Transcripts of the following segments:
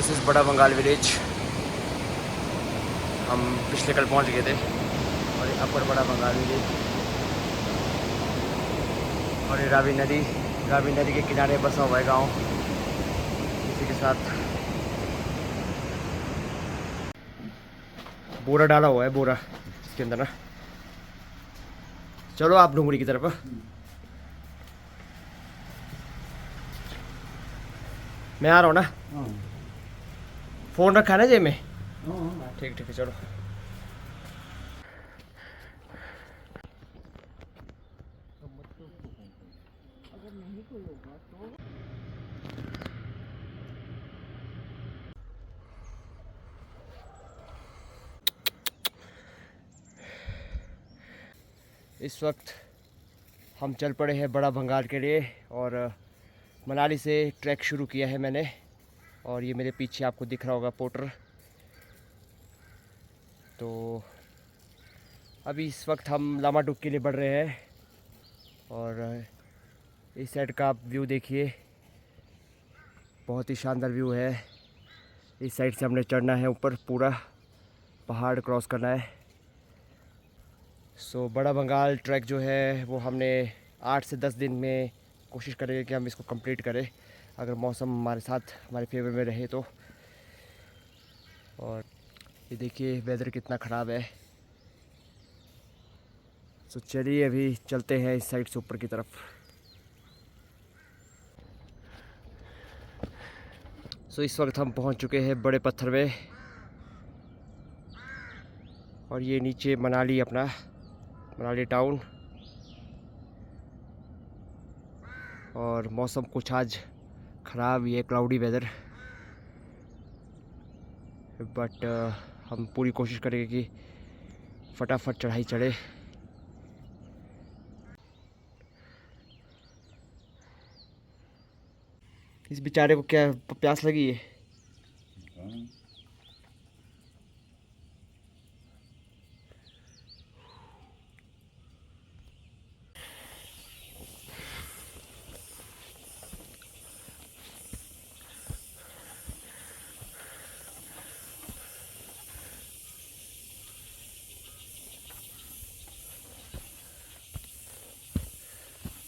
This is बड़ा Bengal village. हम पिछले कल पहुंच गए थे और ये अपर बड़ा बंगाल विलेज और ये रावी नदी के किनारे बसा हुआ है गांव। इसी के साथ बोरा डाला हुआ है, बोरा इसके अंदर ना। चलो आप डूंगरी की तरफ। मैं आ रहा हूँ ना। फ़ोन रखा है ना जेब में। ठीक ठीक है चलो। इस वक्त हम चल पड़े हैं बड़ा बंगाल के लिए और मनाली से ट्रैक शुरू किया है मैंने। और ये मेरे पीछे आपको दिख रहा होगा पोर्टर। तो अभी इस वक्त हम लामाडुग के लिए बढ़ रहे हैं और इस साइड का आप व्यू देखिए, बहुत ही शानदार व्यू है। इस साइड से हमने चढ़ना है ऊपर, पूरा पहाड़ क्रॉस करना है। सो बड़ा बंगाल ट्रैक जो है वो हमने 8 से 10 दिन में कोशिश करेंगे कि हम इसको कंप्लीट करें, अगर मौसम हमारे साथ हमारे फेवर में रहे तो। और ये देखिए वेदर कितना ख़राब है। सो चलिए अभी चलते हैं इस साइड से ऊपर की तरफ। सो इस वक्त हम पहुंच चुके हैं बड़े पत्थर में और ये नीचे मनाली, अपना मनाली टाउन। और मौसम कुछ आज ख़राब, ये क्लाउडी वेदर, बट हम पूरी कोशिश करेंगे कि फटाफट चढ़ाई चढ़े। इस बेचारे को क्या प्यास लगी है?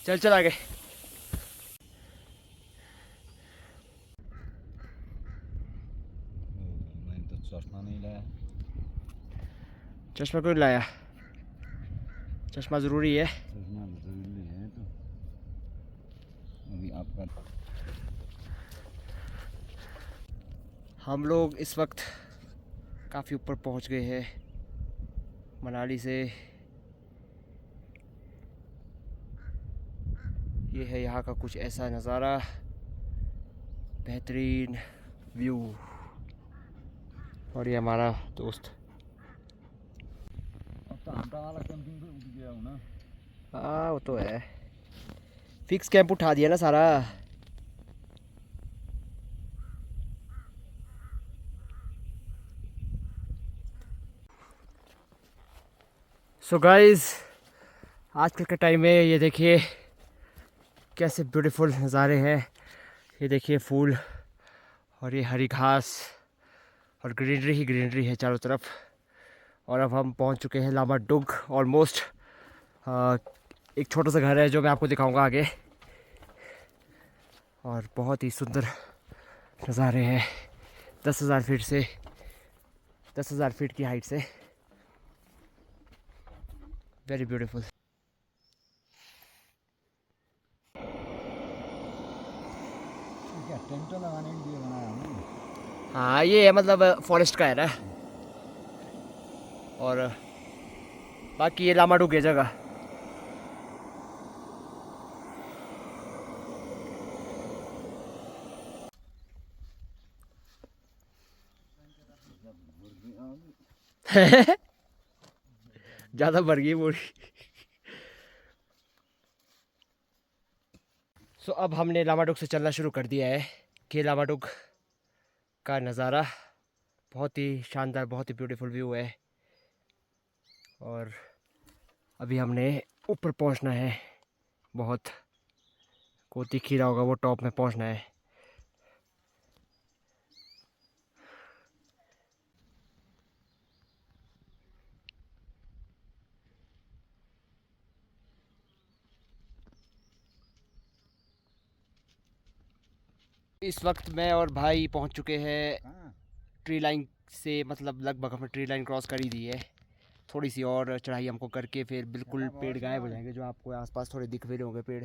चल चल आगे। मैंने तो चश्मा नहीं लाया। चश्मा क्यों नहीं लाया? चश्मा ज़रूरी है। चश्मा जरूरी है तो अभी आपका। हम लोग इस वक्त काफ़ी ऊपर पहुंच गए हैं मनाली से। ये है यहाँ का कुछ ऐसा नज़ारा, बेहतरीन व्यू। और ये हमारा दोस्त। अब तो हमारा वाला कैंपिंग पे उठ गया हूँ ना। हाँ वो तो है, फिक्स कैंप उठा दिया ना सारा। सो गाइस, आजकल के टाइम में ये देखिए कैसे ब्यूटीफुल नज़ारे हैं। ये देखिए फूल और ये हरी घास और ग्रीनरी ही ग्रीनरी है चारों तरफ। और अब हम पहुंच चुके हैं लामाडुग ऑलमोस्ट। एक छोटा सा घर है जो मैं आपको दिखाऊंगा आगे। और बहुत ही सुंदर नज़ारे हैं 10,000 फीट से, 10,000 फीट की हाइट से। Very beautiful. क्या टेंट लगाने के लिए बनाया हूँ। हाँ ये है, मतलब फॉरेस्ट का है ना। और बाकी ये लामाडुग है जगह। ज़्यादा भर गई पूरी। सो अब हमने लामाडुग से चलना शुरू कर दिया है कि लामाडुग का नज़ारा बहुत ही शानदार, बहुत ही ब्यूटीफुल व्यू है। और अभी हमने ऊपर पहुंचना है, बहुत को दिख ही रहा होगा वो टॉप में पहुंचना है। इस वक्त मैं और भाई पहुंच चुके हैं कहाँ? ट्री लाइन से, मतलब लगभग हमने ट्री लाइन क्रॉस कर ही दी है। थोड़ी सी और चढ़ाई हमको करके फिर बिल्कुल चला पेड़ बहुत गायब हो है। जाएंगे, जो आपको आसपास थोड़े दिख भी रहे होंगे पेड़।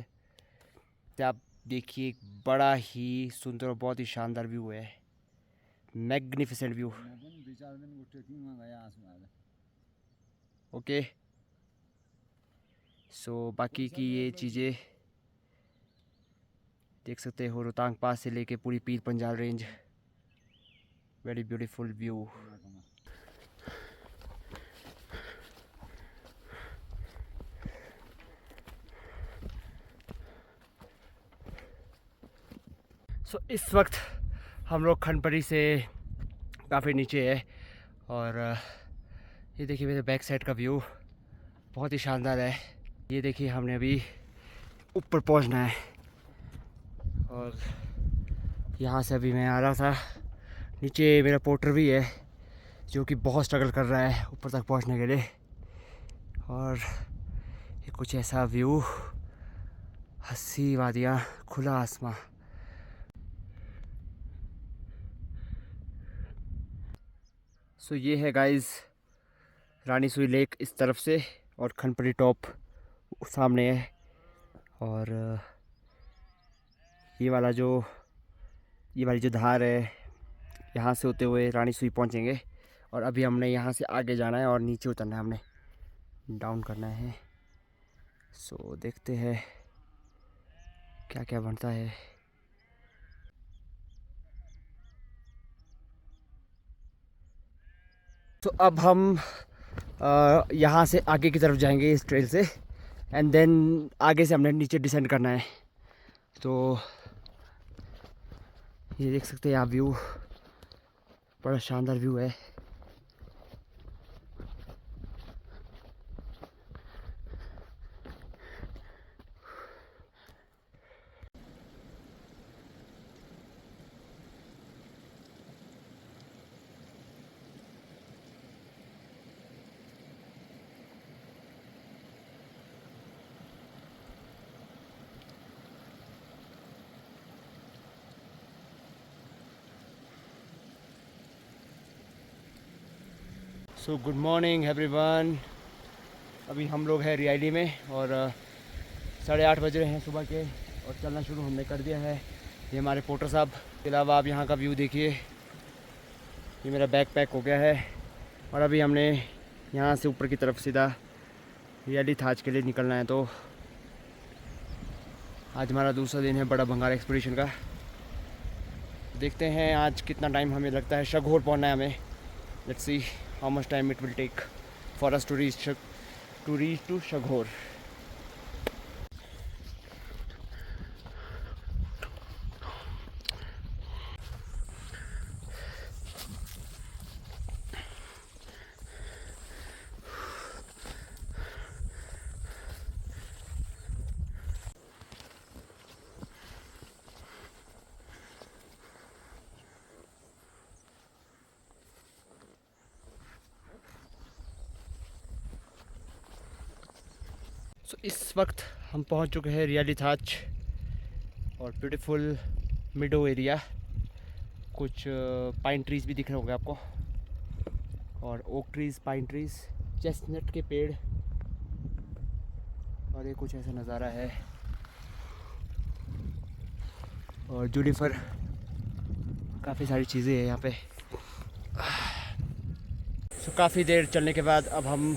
तो आप देखिए, बड़ा ही सुंदर और बहुत ही शानदार व्यू है, मैग्निफिसेंट व्यू। मैं दिन 2-4 दिन को ट्रेकिंग में गया आसमान। ओके, सो बाकी की ये चीज़ें देख सकते हो, रोहतांग पास से लेके पूरी Pir Panjal range, very beautiful view. So इस वक्त हम लोग खनपरी से काफ़ी नीचे है, और ये देखिए मेरे बैक साइड का व्यू बहुत ही शानदार है। ये देखिए, हमने अभी ऊपर पहुंचना है, और यहाँ से अभी मैं आ रहा था। नीचे मेरा पोर्टर भी है, जो कि बहुत स्ट्रगल कर रहा है ऊपर तक पहुंचने के लिए। और ये कुछ ऐसा व्यू, हंसी वादियाँ, खुला आसमां। सो ये है गाइस रानी सुई लेक इस तरफ से, और खनपरी टॉप सामने है। और ये वाली जो धार है, यहाँ से होते हुए रानी सुई पहुँचेंगे। और अभी हमने यहाँ से आगे जाना है और नीचे उतरना है, हमने डाउन करना है। सो देखते हैं क्या क्या बनता है। तो अब हम यहाँ से आगे की तरफ जाएंगे इस ट्रेल से, एंड देन आगे से हमने नीचे डिसेंड करना है। तो ये देख सकते हैं आप, व्यू बड़ा शानदार व्यू है। So good morning everyone. अभी हम लोग हैं रियाली में, और 8:30 बज रहे हैं सुबह के, और चलना शुरू हमने कर दिया है। ये हमारे पोर्टर साहब। इसके अलावा आप यहाँ का व्यू देखिए, ये मेरा बैग पैक हो गया है, और अभी हमने यहाँ से ऊपर की तरफ सीधा रियाली थाज के लिए निकलना है। तो आज हमारा दूसरा दिन है बड़ा भंगार एक्सपीडिशन का। देखते हैं आज कितना टाइम हमें लगता है। शघोर पहुँचना है हमें। Let's see how much time it will take for us to reach to Shaghor. So इस वक्त हम पहुंच चुके हैं रियाली थाच, और ब्यूटीफुल मिडो एरिया। कुछ पाइन ट्रीज़ भी दिख रहे होंगे आपको, और oak trees, pine trees, chestnut के पेड़, और ये कुछ ऐसा नज़ारा है। और जूनिफर, काफ़ी सारी चीज़ें हैं यहाँ पे। सो काफ़ी देर चलने के बाद अब हम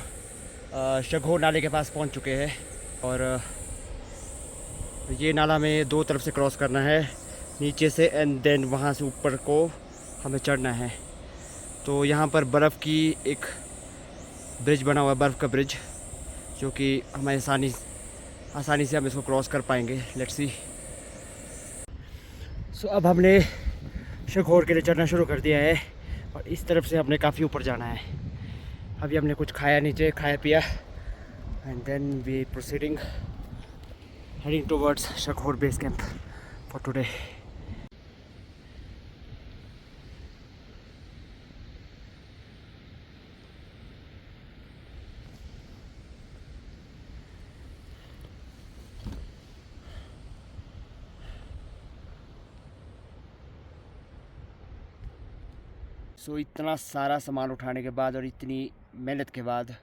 शघोर नाले के पास पहुँच चुके हैं, और ये नाला में 2 तरफ से क्रॉस करना है, नीचे से, एंड देन वहाँ से ऊपर को हमें चढ़ना है। तो यहाँ पर बर्फ़ की एक ब्रिज बना हुआ है, बर्फ़ का ब्रिज, जो कि हमें आसानी से हम इसको क्रॉस कर पाएंगे। Let's see. सो अब हमने शघोर के लिए चढ़ना शुरू कर दिया है, और इस तरफ से हमने काफ़ी ऊपर जाना है। अभी हमने कुछ खाया, नीचे खाया पिया, and then we proceeding heading towards Shaghor base camp for today. So इतना सारा सामान उठाने के बाद और इतनी मेहनत के बाद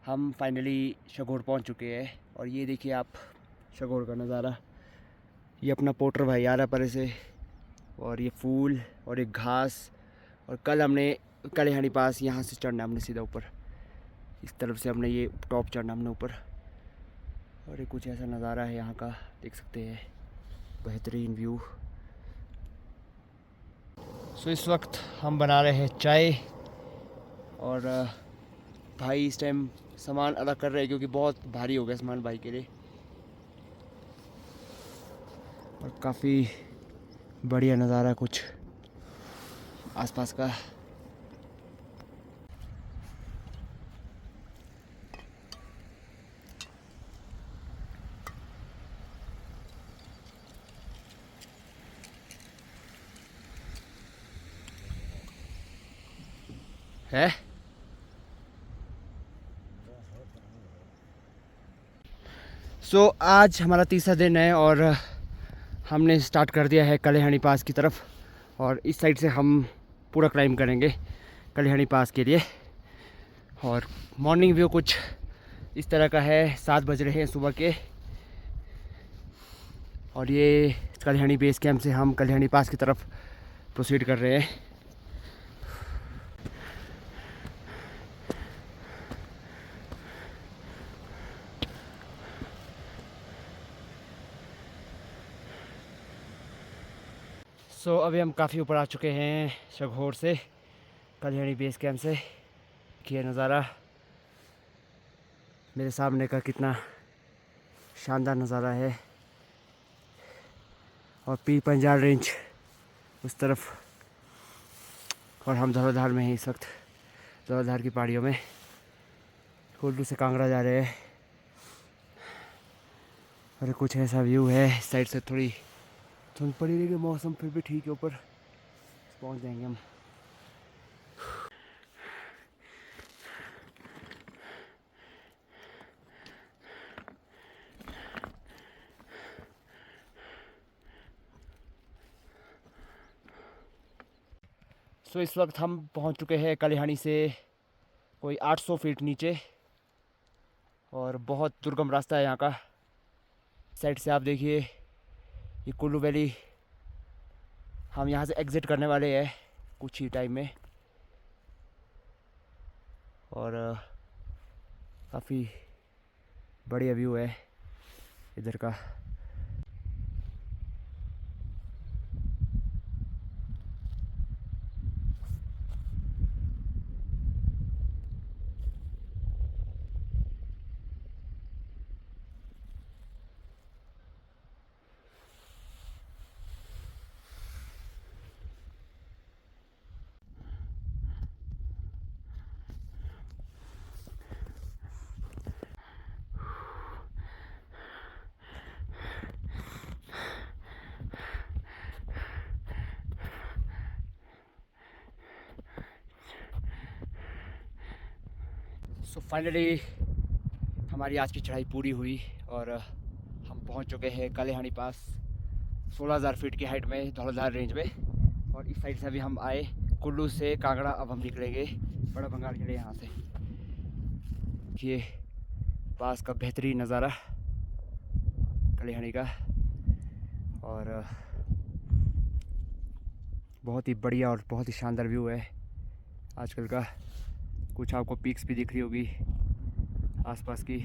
हम फाइनली शगोर पहुंच चुके हैं। और ये देखिए आप शगोर का नज़ारा। ये अपना पोटर भाई आ रहा परे से, और ये फूल और एक घास। और कल हमने कलेहानी पास यहाँ से चढ़ना हमने सीधा ऊपर, इस तरफ से हमने ये टॉप चढ़ना हमने ऊपर। और ये कुछ ऐसा नज़ारा है यहाँ का, देख सकते हैं, बेहतरीन व्यू। सो इस वक्त हम बना रहे हैं चाय, और भाई इस टाइम सामान अलग कर रहे हैं क्योंकि बहुत भारी हो गया सामान भाई के लिए। और काफ़ी बढ़िया नज़ारा कुछ आसपास का। है सो आज हमारा तीसरा दिन है और हमने स्टार्ट कर दिया है कलेहानी पास की तरफ। और इस साइड से हम पूरा क्लाइंब करेंगे कलेहानी पास के लिए। और मॉर्निंग व्यू कुछ इस तरह का है, 7 बज रहे हैं सुबह के। और ये कलेहानी बेस कैंप से हम कलेहानी पास की तरफ प्रोसीड कर रहे हैं। सो अभी हम काफ़ी ऊपर आ चुके हैं शगोर से, कलेहानी बेस कैंप से। ये नज़ारा मेरे सामने का कितना शानदार नज़ारा है। और पीर पंजाल रेंज उस तरफ, और हम धौलाधार में हैं इस वक्त, धौलाधार की पहाड़ियों में। कुल्लू से कांगड़ा जा रहे हैं और कुछ ऐसा व्यू है। इस साइड से थोड़ी धुंध पड़ी रहेगी, मौसम फिर भी ठीक है, ऊपर पहुंच जाएंगे हम। सो इस वक्त हम पहुंच चुके हैं कलेहानी से कोई 800 फीट नीचे, और बहुत दुर्गम रास्ता है यहाँ का। साइड से आप देखिए ये कुल्लू वैली, हम यहाँ से एग्ज़िट करने वाले हैं कुछ ही टाइम में। और काफ़ी बढ़िया व्यू है इधर का। सो फाइनली हमारी आज की चढ़ाई पूरी हुई और हम पहुंच चुके हैं कलेहानी पास, 16,000 फीट की हाइट में धौलाधार रेंज में। और इस साइड से भी हम आए कुल्लू से कांगड़ा, अब हम निकलेंगे बड़ा भंगाल के लिए यहाँ से। ये पास का बेहतरीन नज़ारा कलेहानी का, और बहुत ही बढ़िया और बहुत ही शानदार व्यू है आजकल का। कुछ आपको पीक्स भी दिख रही होगी आसपास की।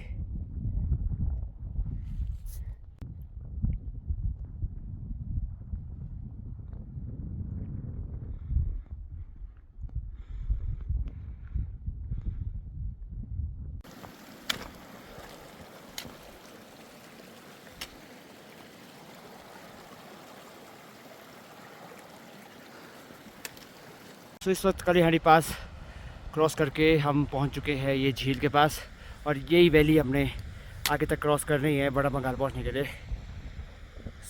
तो इस वक्त कलेहानी पास क्रॉस करके हम पहुंच चुके हैं ये झील के पास, और यही वैली हमने आगे तक क्रॉस करनी है बड़ा भंगाल पहुंचने के लिए।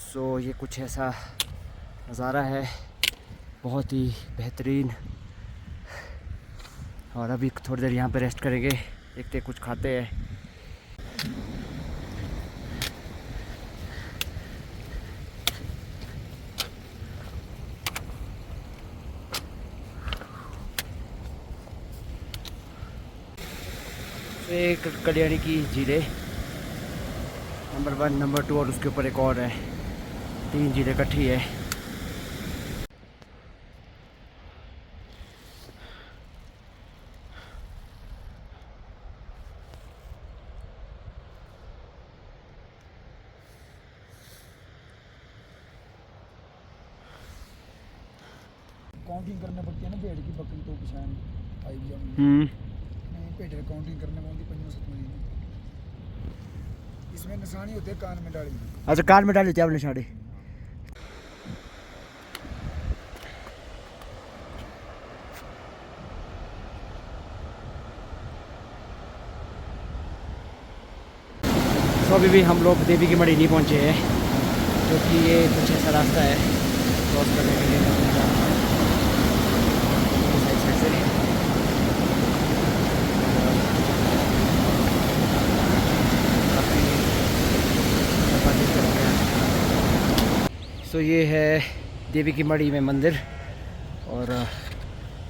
सो ये कुछ ऐसा नज़ारा है, बहुत ही बेहतरीन। और अभी थोड़ी देर यहाँ पे रेस्ट करेंगे, देखते हैं कुछ खाते हैं। एक कल्याणी की झीलें नंबर 1, नंबर 2 और उसके ऊपर एक और है, 3 झीलें इकट्ठी है। काउंटिंग करनी पड़ती है ना, भेड़ की बकरी तो पिछान आई भी भेड़ काउंटिंग करने पड़ती 5-7 इसमें निशानी होते हैं कान में डाली। अच्छा, कान में डाली थी आपने निशानी। तो अभी भी हम लोग देवी की मड़ी नहीं पहुंचे हैं, क्योंकि ये कुछ ऐसा रास्ता है क्रॉस करने के लिए। साइड से सो ये है देवी की मड़ी में मंदिर, और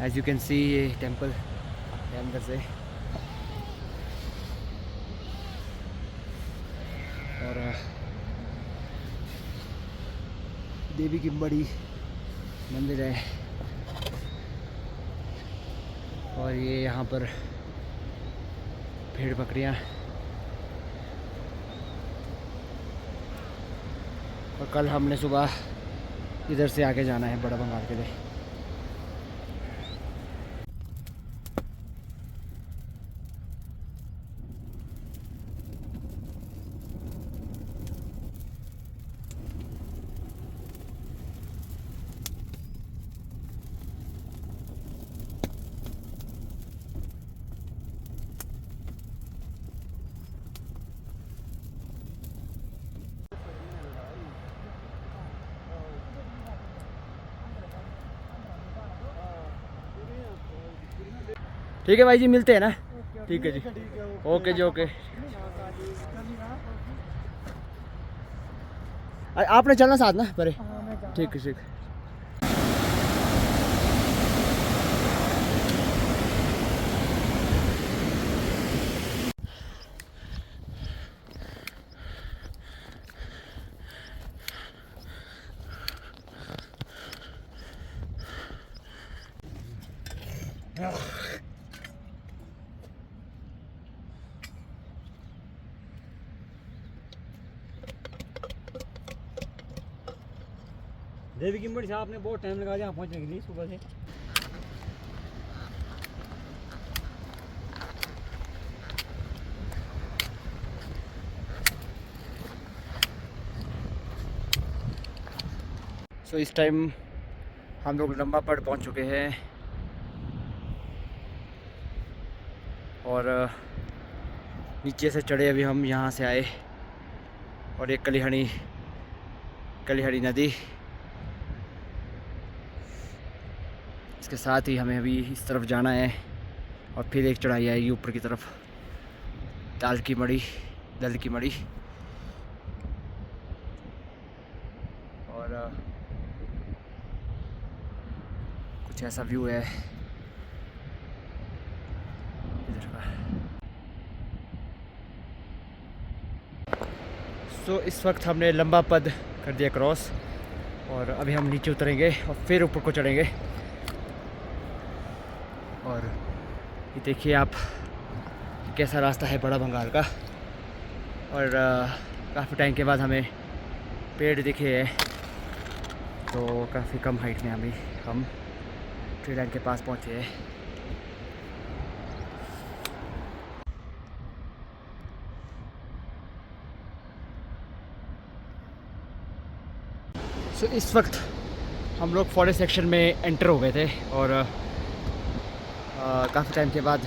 एज यू कैन सी ये टेंपल है अंदर से। और देवी की बड़ी मंदिर है, और ये यहाँ पर भेड़ बकरियाँ, और कल हमने सुबह इधर से आगे जाना है बड़ा बंगाल के लिए। ठीक है भाई जी, मिलते हैं ना। ठीक है जी, ओके जी, ओके। आपने चलना साथ ना परे। ठीक है, ठीक। देवी की मड़ी से आपने बहुत टाइम लगा यहाँ पहुँचने के लिए सुबह से। सो इस टाइम हम लोग लंबा पड़ पहुँच चुके हैं, और नीचे से चढ़े अभी हम यहाँ से आए, और एक कलिहड़ी नदी, इसके साथ ही हमें अभी इस तरफ जाना है, और फिर एक चढ़ाई आएगी ऊपर की तरफ, दल की मड़ी। और कुछ ऐसा व्यू है इधर का। सो इस वक्त हमने लंबा पद कर दिया क्रॉस, और अभी हम नीचे उतरेंगे और फिर ऊपर को चढ़ेंगे। और ये देखिए आप कैसा रास्ता है बड़ा बंगाल का, और काफ़ी टाइम के बाद हमें पेड़ दिखे हैं, तो काफ़ी कम हाइट में हम ट्री लाइन के पास पहुँचे हैं। सो इस वक्त हम लोग फॉरेस्ट सेक्शन में एंटर हो गए थे, और काफ़ी टाइम के बाद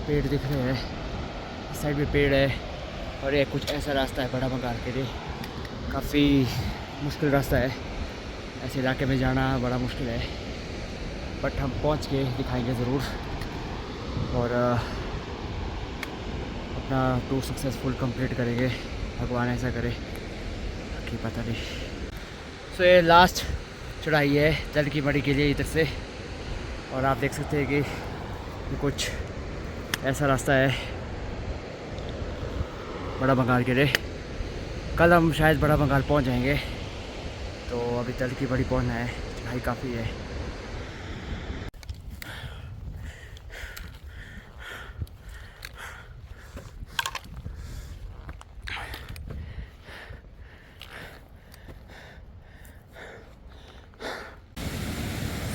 पेड़ दिख रहे हैं। इस साइड भी पेड़ है, और ये कुछ ऐसा रास्ता है बड़ा बंगाल के लिए, काफ़ी मुश्किल रास्ता है, ऐसे इलाके में जाना बड़ा मुश्किल है, बट हम पहुंच के दिखाएंगे ज़रूर, और अपना टूर सक्सेसफुल कंप्लीट करेंगे, भगवान ऐसा करे, बाकी पता नहीं। सो ये लास्ट चढ़ाई है दल की मड़ी के लिए इधर से, और आप देख सकते हैं कि ये कुछ ऐसा रास्ता है, बड़ा बंगाल के लिए। कल हम शायद बड़ा बंगाल पहुंच जाएंगे। तो अभी तल की बड़ी पहुंचना है, चढ़ाई काफ़ी है।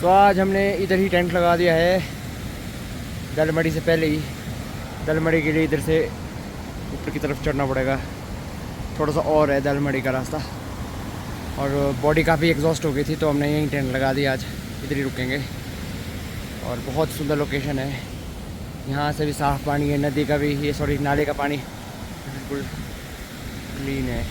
तो आज हमने इधर ही टेंट लगा दिया है, दलमड़ी से पहले ही। दलमड़ी के लिए इधर से ऊपर की तरफ चढ़ना पड़ेगा, थोड़ा सा और है दलमड़ी का रास्ता। और बॉडी काफ़ी एग्जॉस्ट हो गई थी, तो हमने यहीं टेंट लगा दिया, आज इधर ही रुकेंगे। और बहुत सुंदर लोकेशन है, यहाँ से भी साफ़ पानी है, नदी का भी, ये सॉरी नाले का पानी बिल्कुल क्लीन है।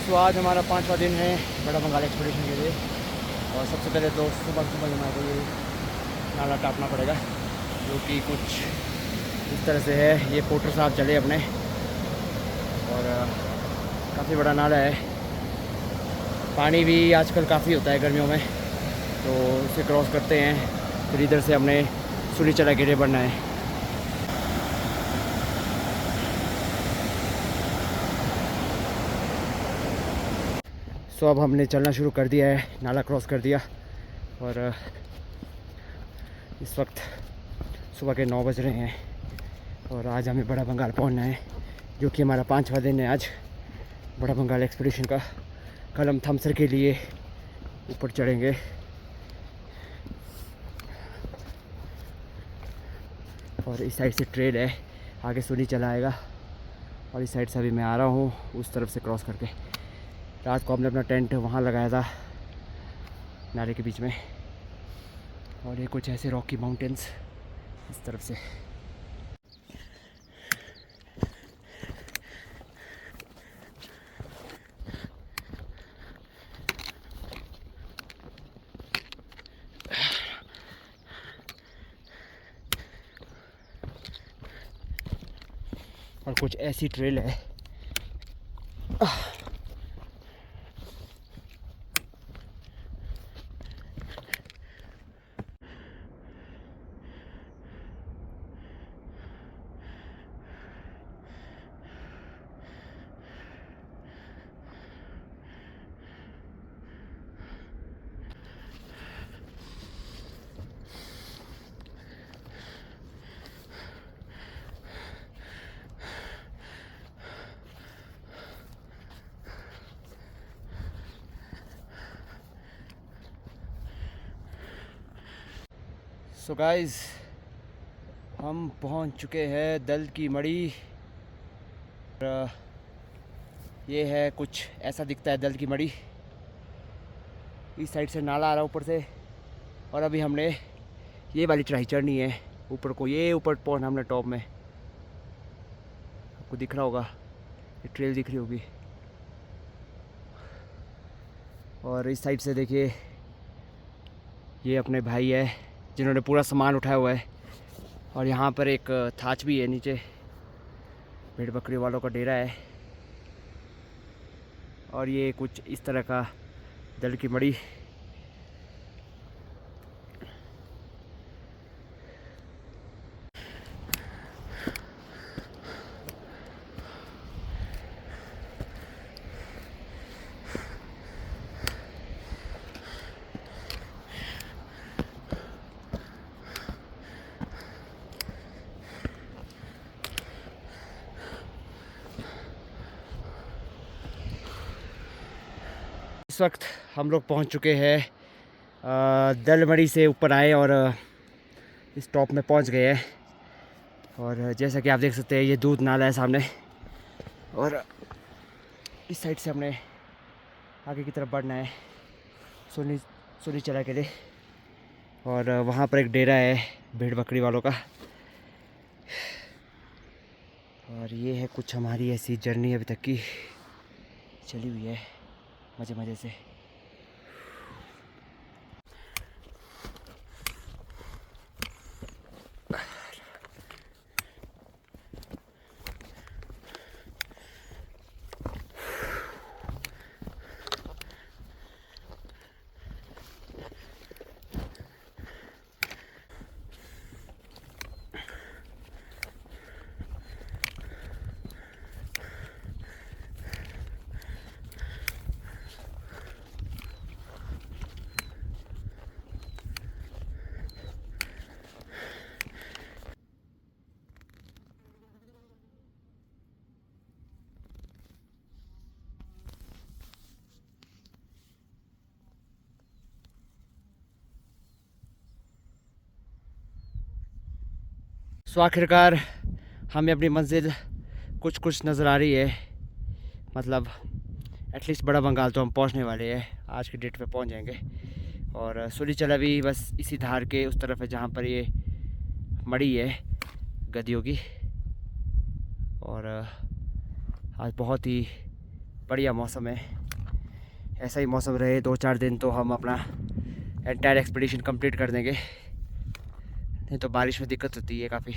तो आज हमारा 5वां दिन है बड़ा बंगाल एक्सपीडिशन के लिए। और सबसे पहले तो सुबह हमारे को ये नाला टापना पड़ेगा, जो कि कुछ इस तरह से है। ये पोर्टर साहब चले अपने, और काफ़ी बड़ा नाला है। पानी भी आजकल काफ़ी होता है गर्मियों में, तो इसे क्रॉस करते हैं, फिर इधर से हमने सुली चला के लिए बढ़ना है। सो अब हमने चलना शुरू कर दिया है, नाला क्रॉस कर दिया। और इस वक्त सुबह के 9 बज रहे हैं, और आज हमें बड़ा बंगाल पहुंचना है, जो कि हमारा 5वां दिन है आज बड़ा बंगाल एक्सपीडिशन का। कल हम थमसर के लिए ऊपर चढ़ेंगे। और इस साइड से ट्रेल है, आगे सुनी चला आएगा, और इस साइड से अभी मैं आ रहा हूँ उस तरफ से क्रॉस करके। रात को हमने अपना टेंट वहाँ लगाया था नाले के बीच में। और ये कुछ ऐसे रॉकी माउंटेन्स इस तरफ से। और कुछ ऐसी ट्रेल है। सो गाइस, हम पहुंच चुके हैं दल की मड़ी। ये है कुछ ऐसा दिखता है दल की मड़ी। इस साइड से नाला आ रहा है ऊपर से, और अभी हमने ये वाली चढ़ाई चढ़नी है ऊपर को। ये ऊपर पहुंचना हमने टॉप में। आपको दिख रहा होगा, ये ट्रेल दिख रही होगी। और इस साइड से देखिए, ये अपने भाई है जिन्होंने पूरा सामान उठाया हुआ है। और यहाँ पर एक थाच भी है नीचे, भेड़ बकरी वालों का डेरा है। और ये कुछ इस तरह का दल की मड़ी। इस वक्त हम लोग पहुंच चुके हैं दलमड़ी से ऊपर आए, और इस टॉप में पहुंच गए हैं। और जैसा कि आप देख सकते हैं, ये दूध नाला है सामने। और इस साइड से हमने आगे की तरफ बढ़ना है सुनी चला के लिए। और वहाँ पर एक डेरा है भेड़ बकरी वालों का। और ये है कुछ हमारी ऐसी जर्नी अभी तक की चली हुई है, मज़े मज़े से। सो आखिरकार हमें अपनी मंजिल कुछ कुछ नज़र आ रही है, मतलब एटलीस्ट बड़ा बंगाल तो हम पहुंचने वाले हैं, आज की डेट पे पहुंच जाएंगे। और सुनीचला भी बस इसी धार के उस तरफ है जहाँ पर ये मड़ी है गद्दियों की। और आज बहुत ही बढ़िया मौसम है, ऐसा ही मौसम रहे 2-4 दिन तो हम अपना एंटायर एक्सपीडिशन कंप्लीट कर देंगे, नहीं तो बारिश में दिक्कत होती है काफ़ी।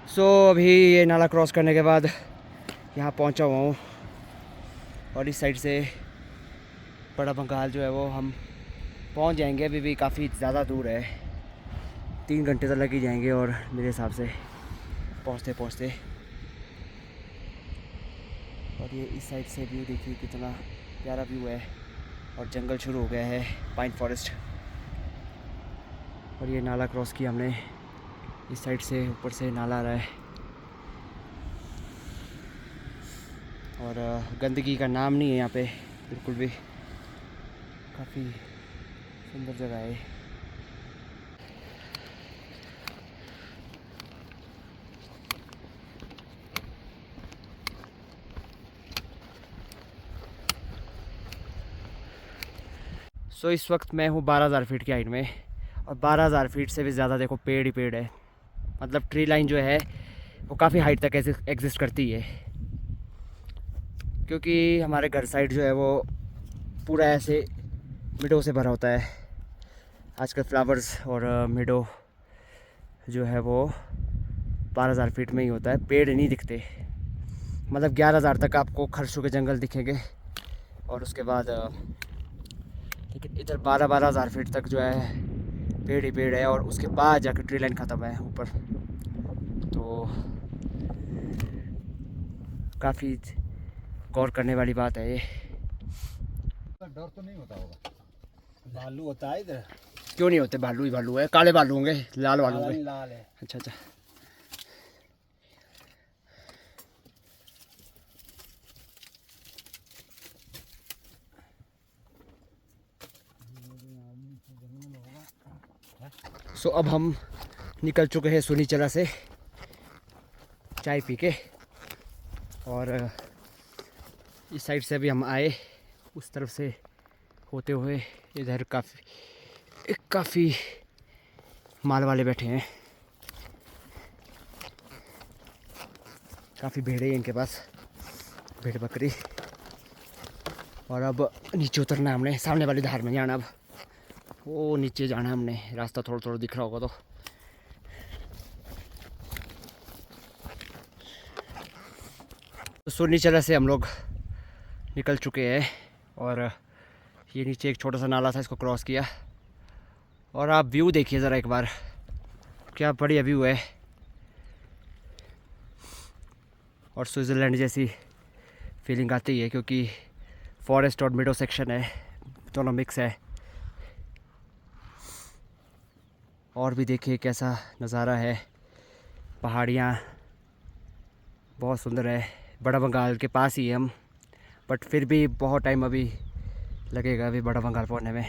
सो अभी ये नाला क्रॉस करने के बाद यहाँ पहुँचा हुआ हूँ, और इस साइड से बड़ा बंगाल जो है वो हम पहुँच जाएंगे। अभी भी काफ़ी ज़्यादा दूर है, 3 घंटे तो लग ही जाएंगे और मेरे हिसाब से पहुँचते पहुँचते। और ये इस साइड से व्यू देखिए कितना प्यारा व्यू है, और जंगल शुरू हो गया है, पाइन फॉरेस्ट। और ये नाला क्रॉस किया हमने, इस साइड से ऊपर से नाला आ रहा है, और गंदगी का नाम नहीं है यहाँ पे बिल्कुल भी, काफ़ी सुंदर जगह है। सो इस वक्त मैं हूँ 12,000 फीट की हाइट में, और 12,000 फीट से भी ज़्यादा देखो पेड़ ही पेड़ है, मतलब ट्री लाइन जो है वो काफ़ी हाइट तक एग्जिस्ट करती है। क्योंकि हमारे घर साइड जो है वो पूरा ऐसे मिडो से भरा होता है, आजकल फ्लावर्स और मिडो जो है वो 12,000 फीट में ही होता है, पेड़ नहीं दिखते। मतलब 11,000 तक आपको खरसों के जंगल दिखेंगे, और उसके बाद लेकिन इधर 12,000 फीट तक जो है पेड़ ही पेड़ है, और उसके बाद जाकर ट्री लाइन ख़त्म है ऊपर। तो काफ़ी गौर करने वाली बात है ये। डर तो नहीं होता होगा, भालू होता है इधर? क्यों नहीं होते, भालू ही भालू है, काले भालू होंगे, लाल भालू होंगे। लाल है। अच्छा अच्छा। सो अब हम निकल चुके हैं सुनीचला से चाय पी के, और इस साइड से भी हम आए, उस तरफ से होते हुए इधर काफ़ी माल वाले बैठे हैं, काफ़ी भेड़े हैं इनके पास, भेड़ बकरी। और अब नीचे उतरना है हमने, सामने वाली धार में जाना, अब वो नीचे जाना है हमने, रास्ता थोड़ा थोड़ा दिख रहा होगा। तो सुनीचला से हम लोग निकल चुके हैं, और ये नीचे एक छोटा सा नाला था, इसको क्रॉस किया। और आप व्यू देखिए ज़रा एक बार, क्या बढ़िया व्यू है, और स्विट्ज़रलैंड जैसी फीलिंग आती है, क्योंकि फॉरेस्ट और मिडो सेक्शन है, दोनों मिक्स है। और भी देखिए कैसा नज़ारा है, पहाड़ियाँ बहुत सुंदर है। बड़ा बंगाल के पास ही है हम, बट फिर भी बहुत टाइम अभी लगेगा अभी बड़ा बंगाल पहुंचने में।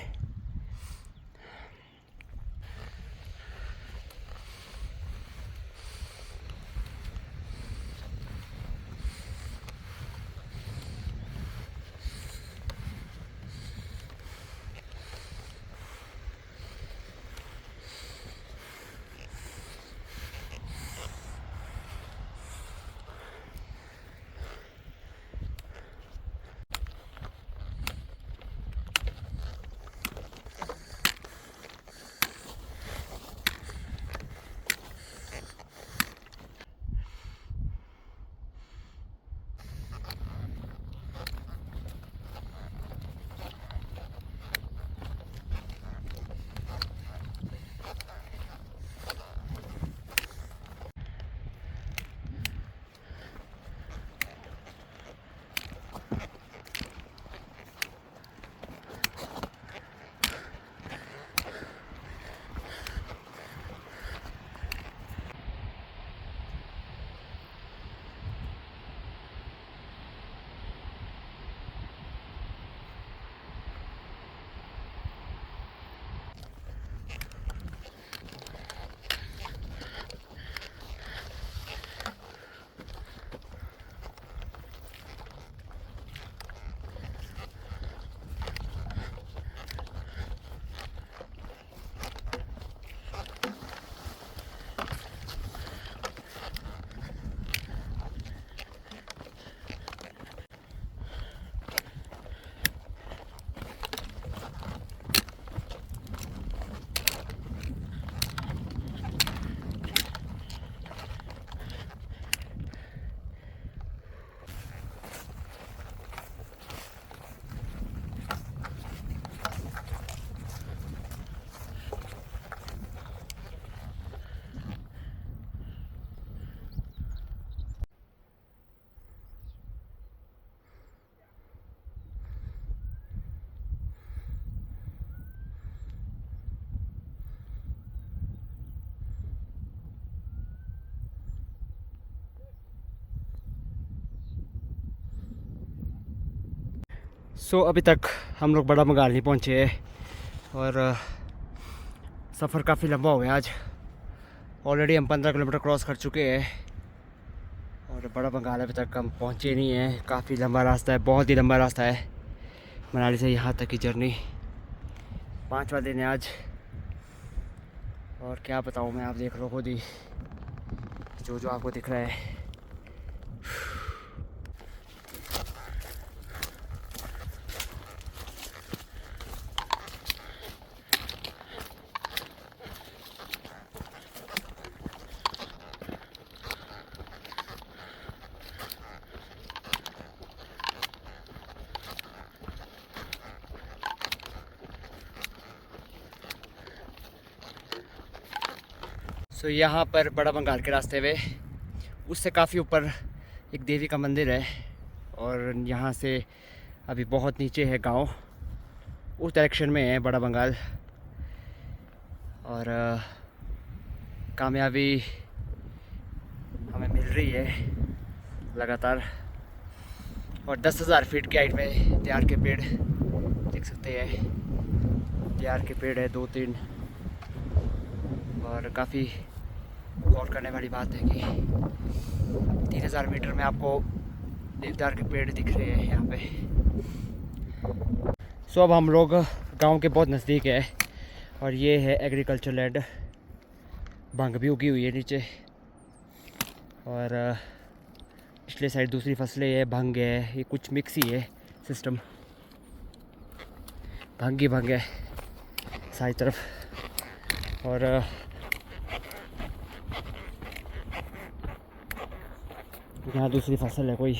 सो अभी तक हम लोग बड़ा बंगाल नहीं पहुँचे हैं और सफ़र काफ़ी लंबा हो गया आज। ऑलरेडी हम 15 किलोमीटर क्रॉस कर चुके हैं और बड़ा बंगाल अभी तक हम पहुँचे नहीं हैं। काफ़ी लंबा रास्ता है, बहुत ही लंबा रास्ता है मनाली से यहाँ तक की जर्नी। 5वां दिन है आज और क्या बताऊँ मैं, आप देख लो खुद ही जो आपको दिख रहा है। सो यहाँ पर बड़ा बंगाल के रास्ते में उससे काफ़ी ऊपर एक देवी का मंदिर है और यहाँ से अभी बहुत नीचे है गांव, उस डायरेक्शन में है बड़ा बंगाल। और कामयाबी हमें मिल रही है लगातार। और 10,000 फीट की हाइट में देयार के पेड़ देख सकते हैं। देयार के पेड़ है 2-3 और काफ़ी गौर करने वाली बात है कि 3000 मीटर में आपको देवदार के पेड़ दिख रहे हैं यहाँ पे। सो अब हम लोग गांव के बहुत नज़दीक है और ये है एग्रीकल्चर लैंड। भांग भी उगी हुई है नीचे और पिछले साइड दूसरी फसलें है, भांग है, ये कुछ मिक्स ही है सिस्टम। भांग ही भांग है सारी तरफ। और यहाँ दूसरी फसल है कोई।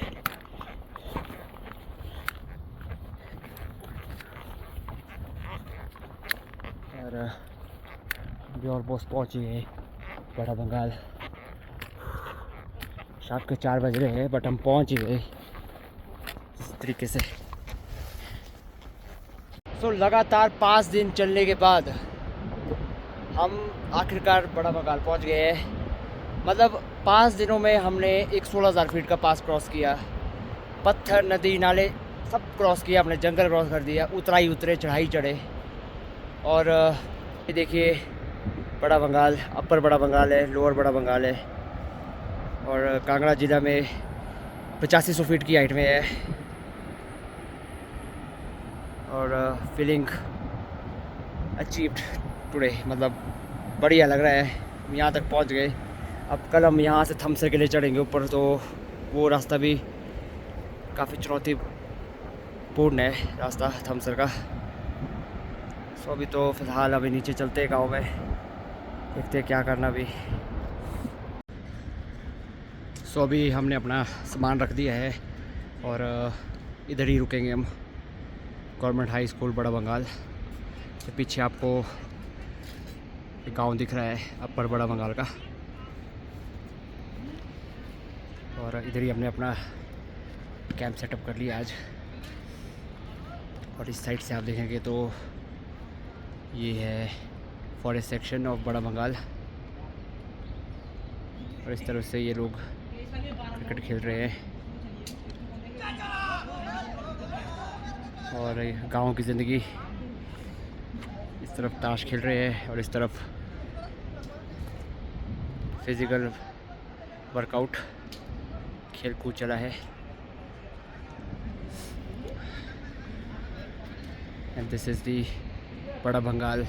और भी ऑलमोस्ट पहुँच गए बड़ा बंगाल। शाम के 4 बज रहे हैं बट हम पहुँच ही गए इस तरीके से। सो लगातार 5 दिन चलने के बाद हम आखिरकार बड़ा बंगाल पहुँच गए हैं। मतलब 5 दिनों में हमने एक 16,000 फीट का पास क्रॉस किया। पत्थर, नदी, नाले सब क्रॉस किया हमने, जंगल क्रॉस कर दिया, उतराई उतरे, चढ़ाई चढ़े। और ये देखिए बड़ा बंगाल, अपर बड़ा बंगाल है, लोअर बड़ा बंगाल है और कांगड़ा ज़िला में 8500 फीट की हाइट में है। और फीलिंग अचीव्ड टुडे, मतलब बढ़िया लग रहा है। हम यहाँ तक पहुँच गए। अब कल हम यहाँ से थमसर के लिए चढ़ेंगे ऊपर, तो वो रास्ता भी काफ़ी चुनौतीपूर्ण है रास्ता थमसर का। सो अभी तो फ़िलहाल अभी नीचे चलते हैं गाँव में, देखते हैं क्या करना भी। सो अभी हमने अपना सामान रख दिया है और इधर ही रुकेंगे हम। गवर्नमेंट हाई स्कूल बड़ा बंगाल के पीछे आपको एक गाँव दिख रहा है अपर बड़ा बंगाल का। और इधर ही हमने अपना कैंप सेटअप कर लिया आज। और इस साइड से आप देखेंगे तो ये है फॉरेस्ट सेक्शन ऑफ बड़ा बंगाल और इस तरफ से ये लोग क्रिकेट खेल रहे हैं। और गांव की ज़िंदगी, इस तरफ ताश खेल रहे हैं और इस तरफ फिज़िकल वर्कआउट, खेल कूद चला है। And this is the Bara Bangal,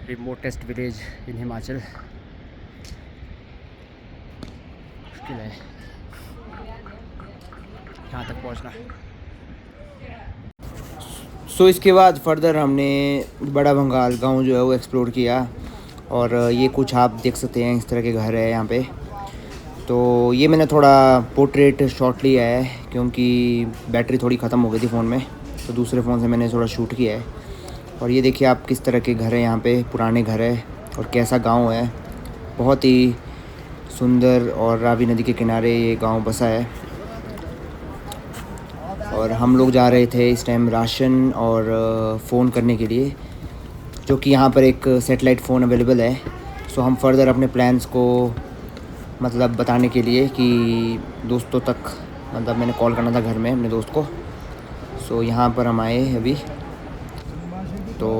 remotest village in Himachal. मुश्किल है यहाँ तक पहुँचना। सो इसके बाद फर्दर हमने बड़ा बंगाल गांव जो है वो एक्सप्लोर किया। और ये कुछ आप देख सकते हैं, इस तरह के घर है यहाँ पे। तो ये मैंने थोड़ा पोर्ट्रेट शॉट लिया है क्योंकि बैटरी थोड़ी ख़त्म हो गई थी फ़ोन में, तो दूसरे फ़ोन से मैंने थोड़ा शूट किया है। और ये देखिए आप किस तरह के घर हैं यहाँ पे, पुराने घर है और कैसा गांव है। बहुत ही सुंदर और रावी नदी के किनारे ये गांव बसा है। और हम लोग जा रहे थे इस टाइम राशन और फ़ोन करने के लिए, जो कि यहाँ पर एक सेटेलाइट फ़ोन अवेलेबल है। सो हम फर्दर अपने प्लान्स को मतलब बताने के लिए कि दोस्तों तक, मतलब मैंने कॉल करना था घर में अपने दोस्त को, सो यहाँ पर हम आए अभी। तो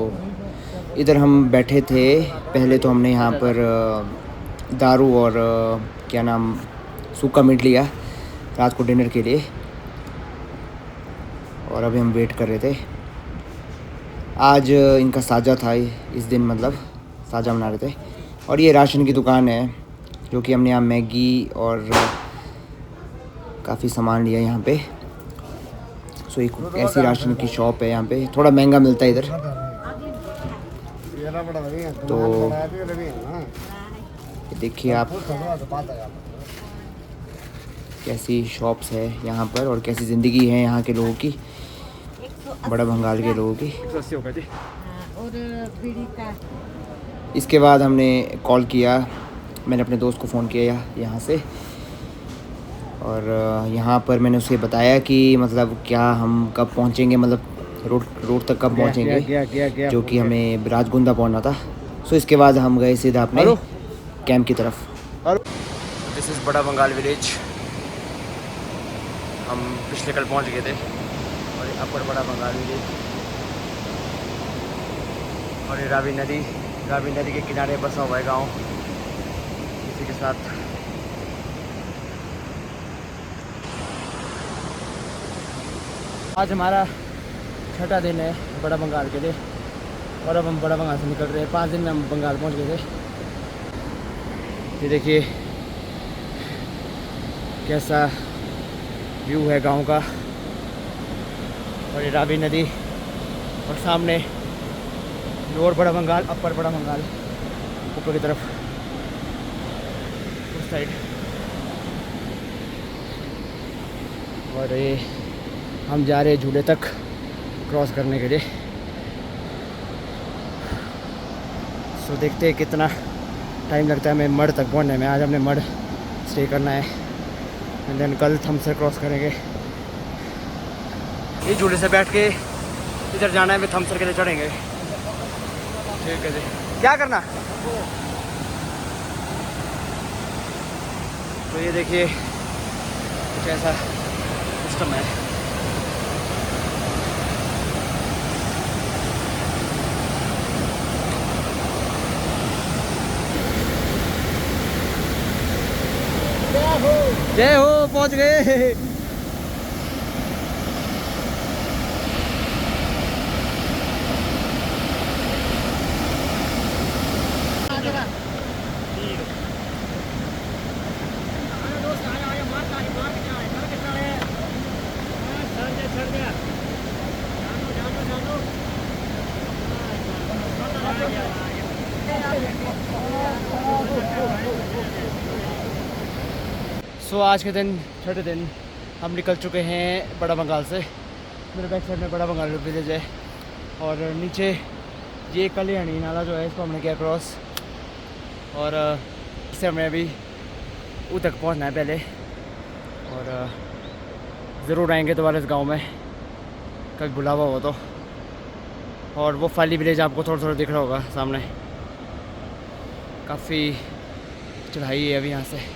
इधर हम बैठे थे। पहले तो हमने यहाँ पर दारू और क्या नाम सूखा मीट लिया रात को डिनर के लिए, और अभी हम वेट कर रहे थे। आज इनका साजा था इस दिन, मतलब साजा मना रहे थे। और ये राशन की दुकान है जो कि हमने यहाँ मैगी और काफ़ी सामान लिया यहाँ पे। सो एक ऐसी राशन की शॉप है यहाँ पे, थोड़ा महंगा मिलता है इधर। तो देखिए आप कैसी शॉप्स है यहाँ पर और कैसी ज़िंदगी है यहाँ के लोगों की, बड़ा भंगाल के लोगों की। इसके बाद हमने कॉल किया, मैंने अपने दोस्त को फ़ोन किया यहाँ से, और यहाँ पर मैंने उसे बताया कि मतलब क्या हम कब पहुँचेंगे, मतलब रोड तक कब पहुँचेंगे, जो कि हमें राजगुंदा पहुँचना था। सो इसके बाद हम गए सीधा अपने कैंप की तरफ। दिस इज़ बड़ा बंगाल विलेज। हम पिछले कल पहुँच गए थे, और ये अपर बड़ा बंगाल विलेज, और ये रावी नदी के किनारे बसा हुआ है गाँव इसी के साथ। आज हमारा छठा दिन है बड़ा बंगाल के लिए, और अब हम बड़ा बंगाल से निकल रहे हैं। 5 दिन में हम बंगाल पहुंच गए थे। ये देखिए कैसा व्यू है गांव का, और ये रावी नदी, और सामने लोअर बड़ा बंगाल, अपर बड़ा बंगाल ऊपर की तरफ उस साइड। और ये हम जा रहे हैं झूले तक क्रॉस करने के लिए। सो देखते हैं कितना टाइम लगता है हमें मड तक पहुंचने में। आज हमने मड स्टे करना है, एंड देन कल थमसर क्रॉस करेंगे। ये झूले से बैठ के इधर जाना है, फिर थमसर के लिए चढ़ेंगे। ठीक है जी, क्या करना। तो ये देखिए कुछ ऐसा सिस्टम है। जय हो, पहुंच गए। सो आज के दिन, छठे दिन, हम निकल चुके हैं बड़ा बंगाल से। मेरे बैक साइड में बड़ा बंगाल विलेज है, और नीचे ये कल्याणी नाला जो है इसको हमने किया क्रॉस, और इससे हमें अभी ऊ तक पहुंचना है पहले। और ज़रूर आएंगे दोबारा इस गांव में कभी बुलावा हो तो। और वो फाली विलेज आपको थोड़ा थोड़ा दिख रहा होगा सामने, काफ़ी चढ़ाई है अभी यहाँ से।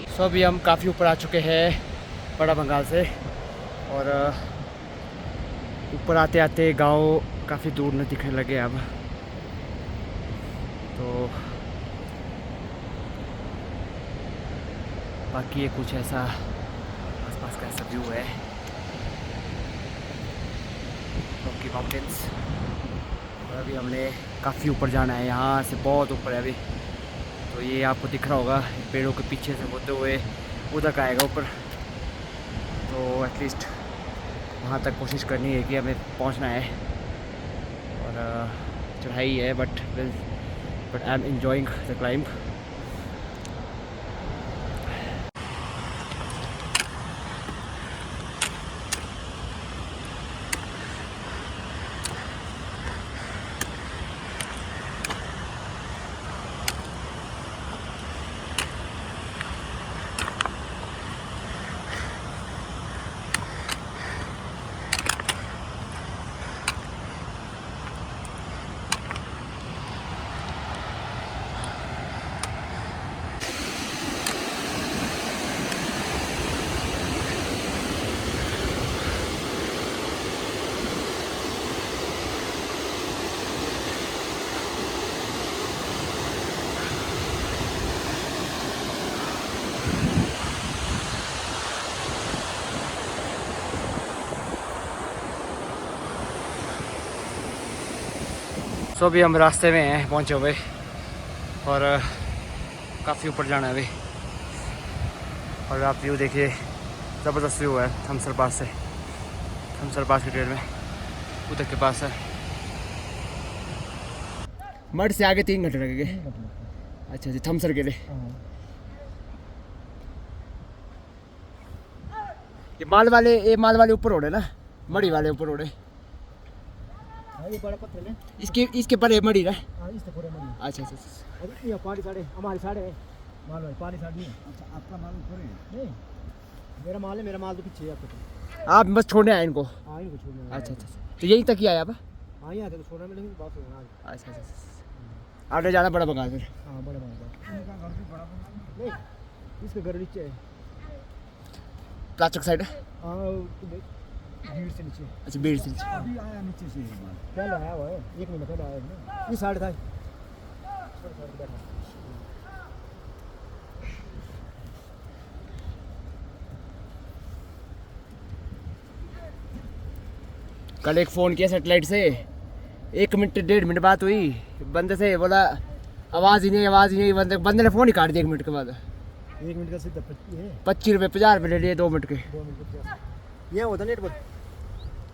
सो अभी हम काफ़ी ऊपर आ चुके हैं बड़ा बंगाल से, और ऊपर आते आते गांव काफ़ी दूर न दिखने लगे अब। तो बाकी ये कुछ ऐसा आसपास का ऐसा व्यू है, रॉकी माउंटेन्स। और अभी हमने काफ़ी ऊपर जाना है, यहाँ से बहुत ऊपर है अभी। तो ये आपको दिख रहा होगा पेड़ों के पीछे से होते हुए उधर का आएगा ऊपर। तो एटलीस्ट वहाँ तक कोशिश करनी है कि हमें पहुँचना है, और चढ़ाई है, but I am enjoying the climb. So अभी हम रास्ते में हैं पहुँचे हुए और काफ़ी ऊपर जाना है अभी। और आप व्यू देखिए, ज़बरदस्त व्यू है थमसर पास से। थमसर पास की ट्रेन में उधर के पास है। मठ से आगे 3 घंटे लगेंगे। अच्छा जी, थमसर के लिए। ये माल वाले ऊपर उड़े ना, मड़ी वाले ऊपर उड़े। ये बड़ा पत्थर है, इसके पर मड़ी ना। हां इससे पूरे मरी। अच्छा अच्छा अच्छा। अरे ये पानी साढ़े हमारे साढ़े माल भाई पानी साढ़े नहीं। अच्छा आपका माल ऊपर है? नहीं मेरा माल है, मेरा माल तो पीछे है आपको। आप बस छोड़ने आए इनको? हां इनको छोड़ने। अच्छा अच्छा, तो यहीं तक ही आया आप? हां यहाँ थे तो छोड़ने में, लेकिन बात हो गई। अच्छा अच्छा, आगे जाना बड़ा बंगाल फिर। हां बड़ा बंगाल। इनका घर भी बड़ा बंगाल नहीं, इसके घर नीचे है, प्लास्टिक साइड। हां भीड़ से नीचे। अच्छा भीड़ से नीचे। अभी आया नीचे से पहले आया हुआ है, 1 महीना पहले आया है ना। ये साइड था बैठा। कल एक फ़ोन किया सेटेलाइट से, 1 मिनट 1.5 मिनट बात हुई बंदे से, बोला आवाज़ ही नहीं। बंदे ने फ़ोन ही काट दिया 1 मिनट के बाद। 1 मिनट का सीधा 25 रुपये 50 रुपये ले लिए 2 मिनट के। 2 मिनट का ये होता नेटवर्क।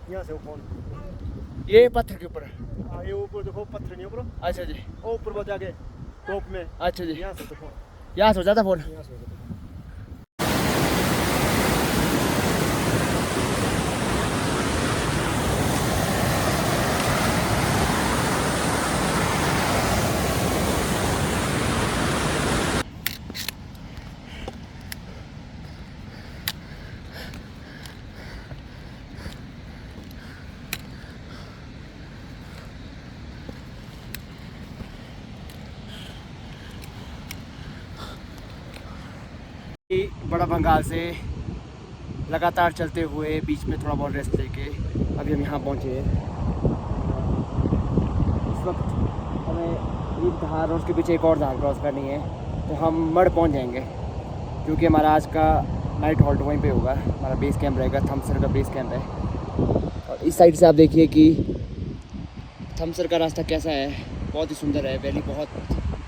यहाँ से वो फोन ये पत्थर के ऊपर है। हाँ ये ऊपर देखो, पत्थर नहीं ऊपर। अच्छा जी, वो ऊपर बहुत जाके टॉप में। अच्छा जी, यहाँ से देखो, यहाँ से हो जाता फ़ोन। यहाँ से देखो। बड़ा बंगाल से लगातार चलते हुए बीच में थोड़ा बहुत रेस्ट लेके अभी हम यहाँ पहुँचे हैं। इस वक्त हमें एक धार और उसके पीछे एक और धार क्रॉस करनी है, तो हम मड़ पहुँच जाएंगे, क्योंकि हमारा आज का नाइट हॉल्ट वहीं पे होगा। हमारा बेस कैंप रहेगा, थमसर का बेस कैंप है। और इस साइड से आप देखिए कि थमसर का रास्ता कैसा है, बहुत ही सुंदर है। वैली बहुत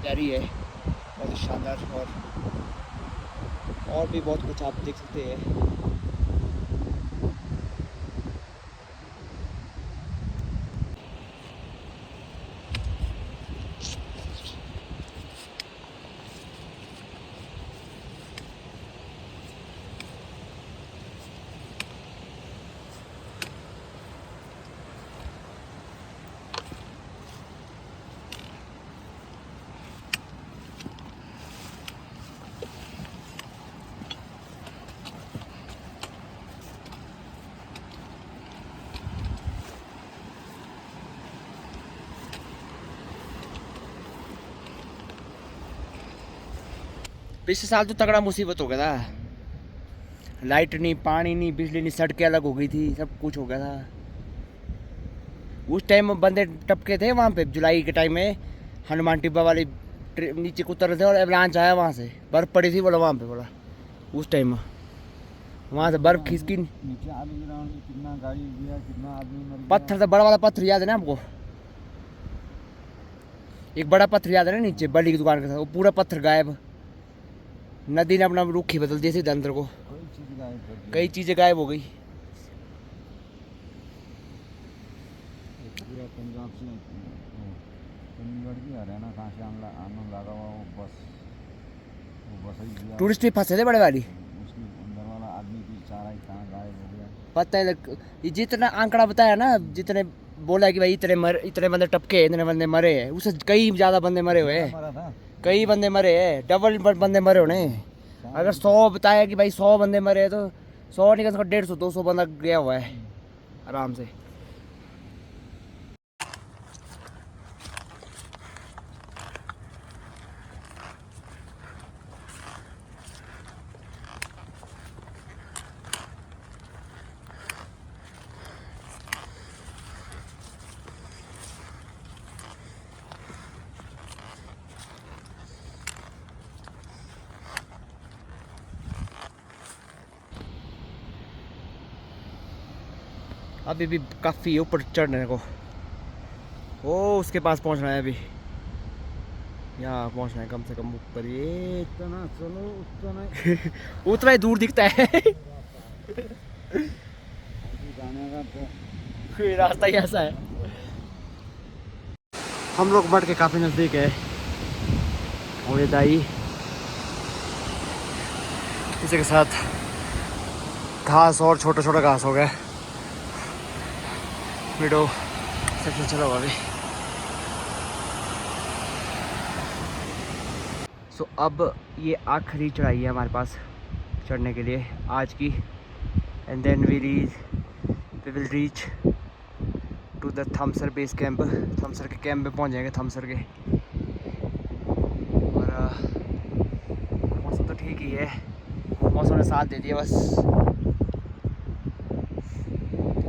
प्यारी है, बहुत ही शानदार। और भी बहुत कुछ आप देख सकते हैं। पिछले साल तो तगड़ा मुसीबत हो गया था। लाइट नहीं, पानी नहीं, बिजली नहीं, सड़कें अलग हो गई थी, सब कुछ हो गया था। उस टाइम बंदे टपके थे वहाँ पे, जुलाई के टाइम में हनुमान टिब्बा वाली नीचे उतर रहे थे और एवलांच आया वहाँ से, बर्फ़ पड़ी थी बोला वहाँ पे। बोला उस टाइम वहाँ से बर्फ़ खिसकी, नीचे आलू गिरा, कितना गाड़ी गिरा, कितना आदमी मर गया। पत्थर था, बड़ा वाला पत्थर याद है ना आपको? एक बड़ा पत्थर याद है ना नीचे बली की दुकान के साथ, वो पूरा पत्थर गायब। नदी ने अपना रुख ही बदल दिया थी अंदर को, कई चीज़ें गायब हो गई। पूरा पंजाब से चंडीगढ़ की हरियाणा कहाँ से आना लगा हुआ वो बस ही गया। टूरिस्ट भी फंसे थे बड़े वाली, उसके अंदर वाला आदमी भी सारा ही कहाँ गायब हो गया। पता है ये जितना आंकड़ा बताया ना, जितने बोला है कि भाई इतने बंदे टपके, इतने बंदे मरे हैं, उससे कई ज़्यादा बंदे मरे हुए हैं। कई बंदे मरे हैं, डबल बंदे मरे होने। अगर 100 बताया कि भाई 100 बंदे मरे हैं, तो 100 नहीं, 150-200 बंदा गया हुआ है आराम से। अभी भी काफ़ी ऊपर चढ़ने को, ओ उसके पास पहुंचना है अभी, यहाँ पहुंचना है कम से कम ऊपर। ये इतना चलो उतना उतना ही दूर दिखता है। जाने का तो ये रास्ता ही ऐसा है। हम लोग मठ के काफ़ी नज़दीक है और ये दाई इसी के साथ घास और छोटा छोटा घास हो गया। वीडियो सेक्शन चला हुआ अभी। सो अब ये आखिरी चढ़ाई है हमारे पास चढ़ने के लिए आज की। And then we will reach to the Thamsar base camp. Thamsar के कैंप में पहुंच जाएंगे, थमसर के। और मौसम तो ठीक ही है, मौसम ने साथ दे दिया बस।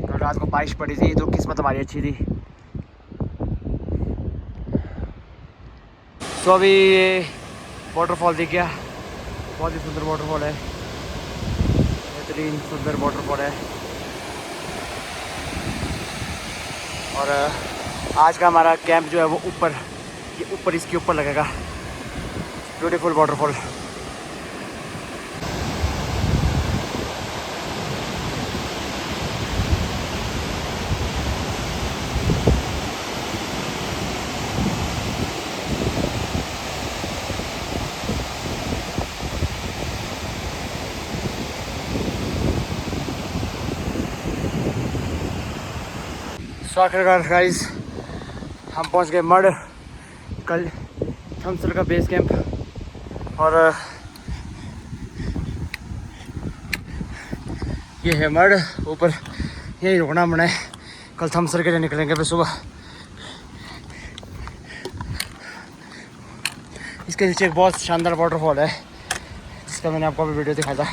कल रात को बारिश पड़ी थी तो किस्मत हमारी अच्छी थी। तो अभी ये वाटरफॉल दिख गया, बहुत ही सुंदर वाटरफॉल है, बेहतरीन सुंदर वाटरफॉल है। और आज का हमारा कैंप जो है वो ऊपर, ये ऊपर इसके ऊपर लगेगा। Beautiful waterfall. सो आखिरकार गाइस हम पहुंच गए मड, कल थमसर का बेस कैंप। और ये है मड ऊपर, यही रुकना मना है। कल थमसर के लिए निकलेंगे फिर सुबह। इसके नीचे एक बहुत शानदार वाटरफॉल है जिसका मैंने आपको अभी वीडियो दिखाया था।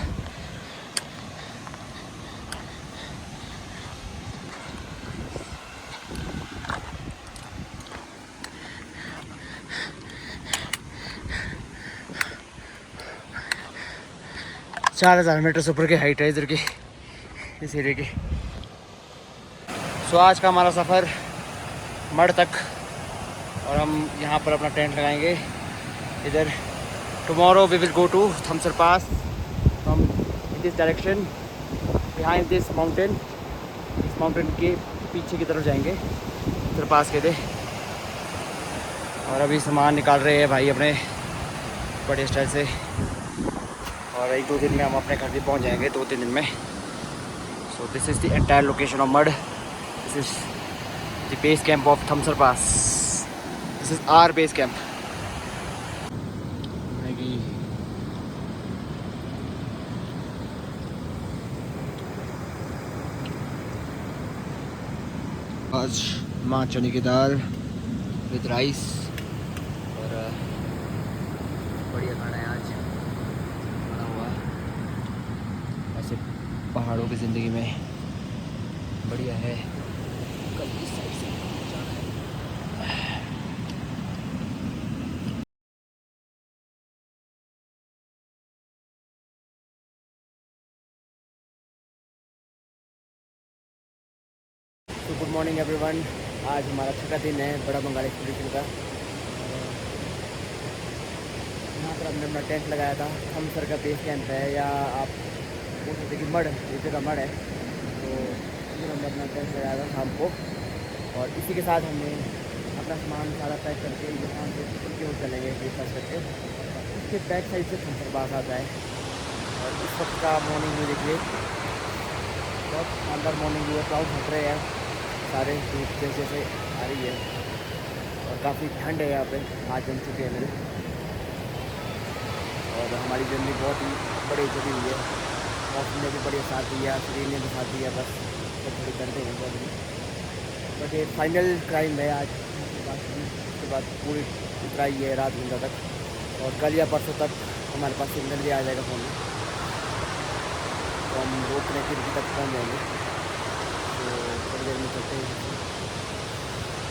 चार 4000 मीटर से ऊपर की हाइट है इधर की, इस एरिया की। सो आज का हमारा सफ़र मड तक, और हम यहाँ पर अपना टेंट लगाएंगे इधर। Tomorrow we will go to Thamsar pass from this direction behind this mountain. इस माउंटेन के पीछे की तरफ जाएंगे थमसर पास के लिए। और अभी सामान निकाल रहे हैं भाई अपने बड़े स्टाइल से। और 1-2 दिन में हम अपने घर भी पहुंच जाएंगे, 2-3 दिन में। So this is the entire location of mud. This is the base camp of Thamsar pass. This is our base camp. आज माँ चने की दाल विद राइस, और बढ़िया खाना है आज बना हुआ। ऐसे पहाड़ों की ज़िंदगी में बढ़िया है। कल इस साइड से जाना है। तो गुड मॉर्निंग एवरीवन। आज हमारा छठा दिन है बड़ा बंगाल एक्सपीडिशन का। यहाँ पर हमने अपना टेंट लगाया था। थमसर का बेस कैंप है, या आप बोल सकते कि मड, इस जगह मड है। तो इधर हमने अपना टेंट लगाया था शाम को, और इसी के साथ हमने अपना सामान सारा पैक करके यहाँ से ऊपर की ओर चलेंगे ब्रेकफास्ट करके। इसके बैक साइड से थमसर पास आता है। और इस वक्त का मॉर्निंग व्यू देखिए, बहुत शानदार मॉर्निंग व्यू है। क्लाउड हट रहे हैं सारे, धूप जैसे जैसे आ रही है, और काफ़ी ठंड है यहाँ पे। आज जम चुके हैं मेरे, और हमारी जर्नी बहुत ही बड़ी चुकी हुई है। मौसम ने भी बढ़िया साथ दिया, शरीर ने भी साथ दिया, बस तो थोड़ी दर्द है बहुत। बट ये फाइनल क्लाइंब है आज। उसके बाद पूरी उतराई है रात घंटा तक, और कल या परसों तक हमारे पास सिग्नल भी आ जाएगा फ़ोन में, तो हम रोड कनेक्टिविटी तक पहुँच जाएंगे। तो थोड़ी देर में चलते हैं।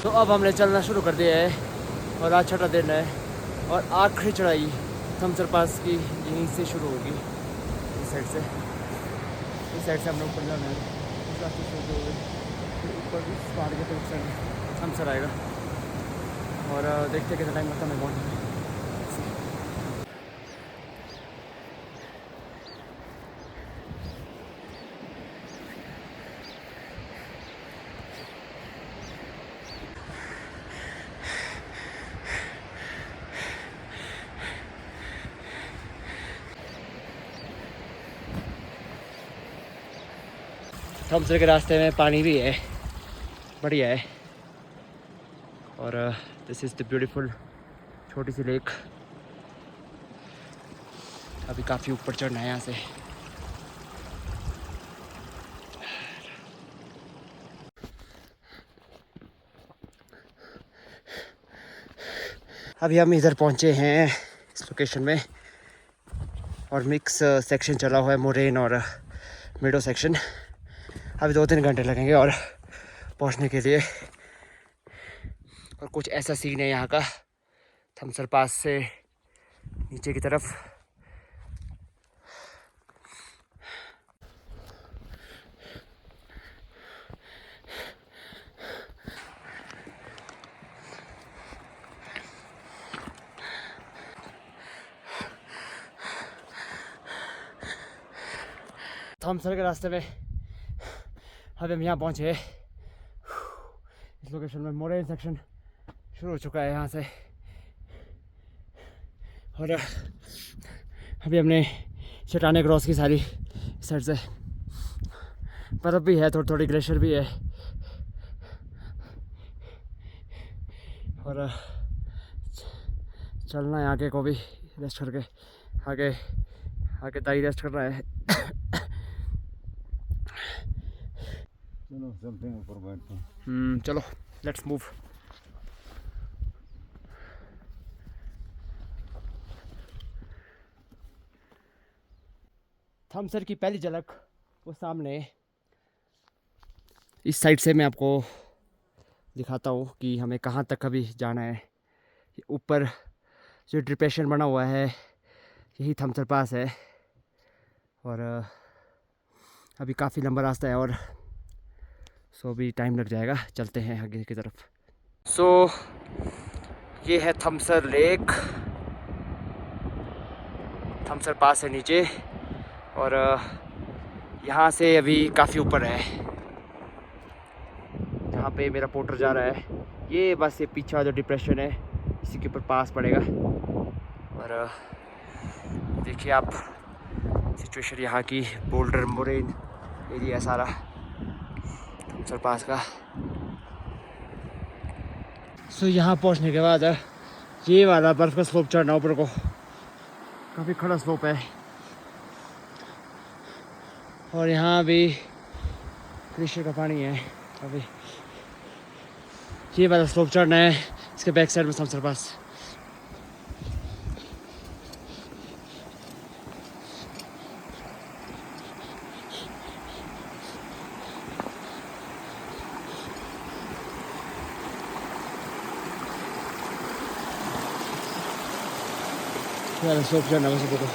तो अब हमने चलना शुरू कर दिया है, और आज छठा दिन है, और आखिरी चढ़ाई थमसर पास की यहीं से शुरू होगी। इस साइड से हमने ऊपर जाना है, इस रास्ते से होते हुए फिर ऊपर इस पहाड़ के तरफ से थमसर आएगा। और देखते कितना टाइम लगता है मैं पहुँचने में। थम्सर के रास्ते में पानी भी है, बढ़िया है। और दिस इज़ द ब्यूटीफुल छोटी सी लेक। अभी काफ़ी ऊपर चढ़ना है यहाँ से। अभी हम इधर पहुँचे हैं इस लोकेशन में, और मिक्स सेक्शन चला हुआ है, मोरेन और मिडो सेक्शन। अभी 2-3 घंटे लगेंगे और पहुंचने के लिए। और कुछ ऐसा सीन है यहाँ का, थम्सर पास से नीचे की तरफ। थम्सर के रास्ते में अभी हम यहाँ पहुँचे। इस लोकेशन में मोरेन सेक्शन शुरू हो चुका है यहाँ से। और अभी हमने चट्टानें क्रॉस की सारी इस साइड से। बर्फ़ भी है, थोड़ी थोड़ी ग्लेशियर भी है। और चलना है आगे को भी रेस्ट करके। आगे आगे दाई रेस्ट कर रहा है। चलो चलते हैं, ऊपर बैठते हैं। चलो लेट्स मूव। थम्सर की पहली झलक वो सामने इस साइड से मैं आपको दिखाता हूँ कि हमें कहाँ तक अभी जाना है। ऊपर जो डिप्रेशन बना हुआ है यही थम्सर पास है। और अभी काफ़ी लंबा रास्ता है, और सो अभी टाइम लग जाएगा। चलते हैं आगे की तरफ। सो ये है थम्सर लेक, थम्सर पास है नीचे। और यहाँ से अभी काफ़ी ऊपर है, जहाँ पे मेरा पोर्टर जा रहा है। ये बस ये पीछा जो डिप्रेशन है इसी के ऊपर पास पड़ेगा। और देखिए आप सिचुएशन यहाँ की, बोल्डर मोरेन एरिया सारा थम्सर पास का। सो यहाँ पहुँचने के बाद ये वाला बर्फ़ का स्लोप चढ़ना ऊपर को, काफ़ी खड़ा स्लोप है। और यहाँ भी ग्लेशियर का पानी है। अभी ये वाला स्लोप चढ़ना है, इसके बैक साइड में थम्सर पास। ये वाला स्लोप चढ़ना है ऊपर को।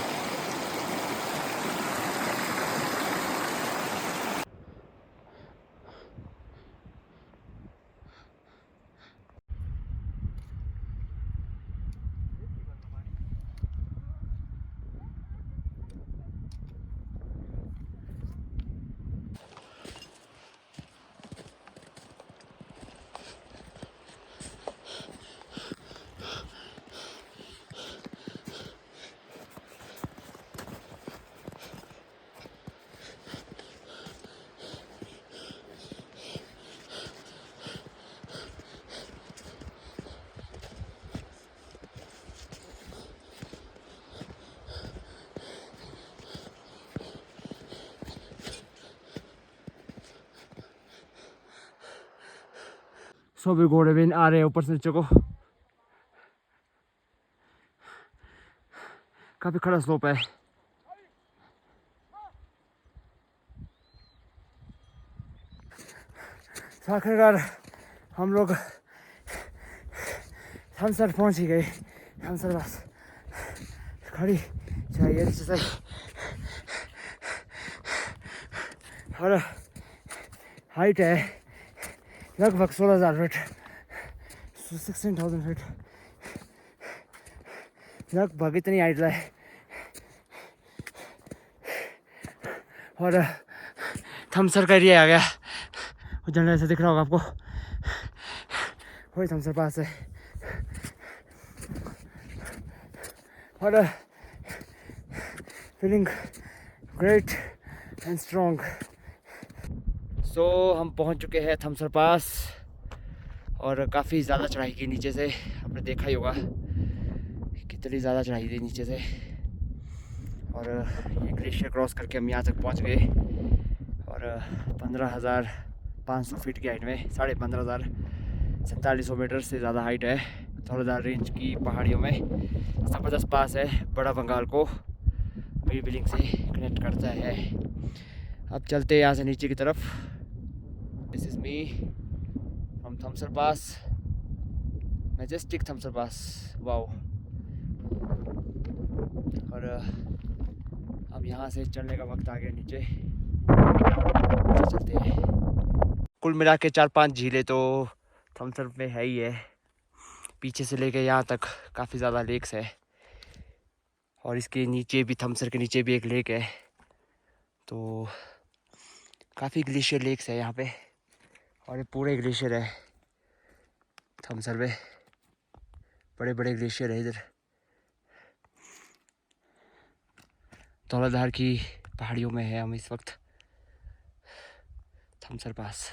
सो भी घोड़े भी आ रहे हैं ऊपर से नीचे को। काफ़ी खड़ा स्लोप है। आखिरकार हम लोग थम्सर पहुंच ही गए। थम्सर बस खड़ी चाहिए जैसे। और हाइट है लगभग 16,000 फीट। 16,000 फीट लगभग इतनी हाइट है। और थमसर का एरिया आ गया, वो जनरल से दिख रहा होगा आपको, वही थमसर पास है। और फीलिंग ग्रेट एंड स्ट्रॉन्ग। सो हम पहुंच चुके हैं थमसर पास और काफ़ी ज़्यादा चढ़ाई की नीचे से, आपने देखा ही होगा कितनी ज़्यादा चढ़ाई थी नीचे से। और ये ग्लेशियर क्रॉस करके हम यहाँ तक पहुँच गए और 15,500 फीट की हाइट में, 15,500 4700 मीटर से ज़्यादा हाइट है। धौलाधार रेंज की पहाड़ियों में ज़बरदस्त पास है, बड़ा बंगाल को वीर बिलिंग से कनेक्ट करता है। अब चलते हैं यहाँ से नीचे की तरफ। This is me from Thamsar pass, majestic Thamsar pass, wow. और अब यहाँ से चलने का वक्त आ गया, नीचे चलते हैं। कुल मिला के 4-5 झीलें तो थमसर में है ही है, पीछे से लेके यहाँ तक काफ़ी ज़्यादा लेक्स है। और इसके नीचे भी, थमसर के नीचे भी एक लेक है, तो काफ़ी ग्लेशियर लेक्स है यहाँ पे। और ये पूरे ग्लेशियर है थमसर में, बड़े बड़े ग्लेशियर है इधर धौलाधार की पहाड़ियों में है हम इस वक्त, थमसर पास।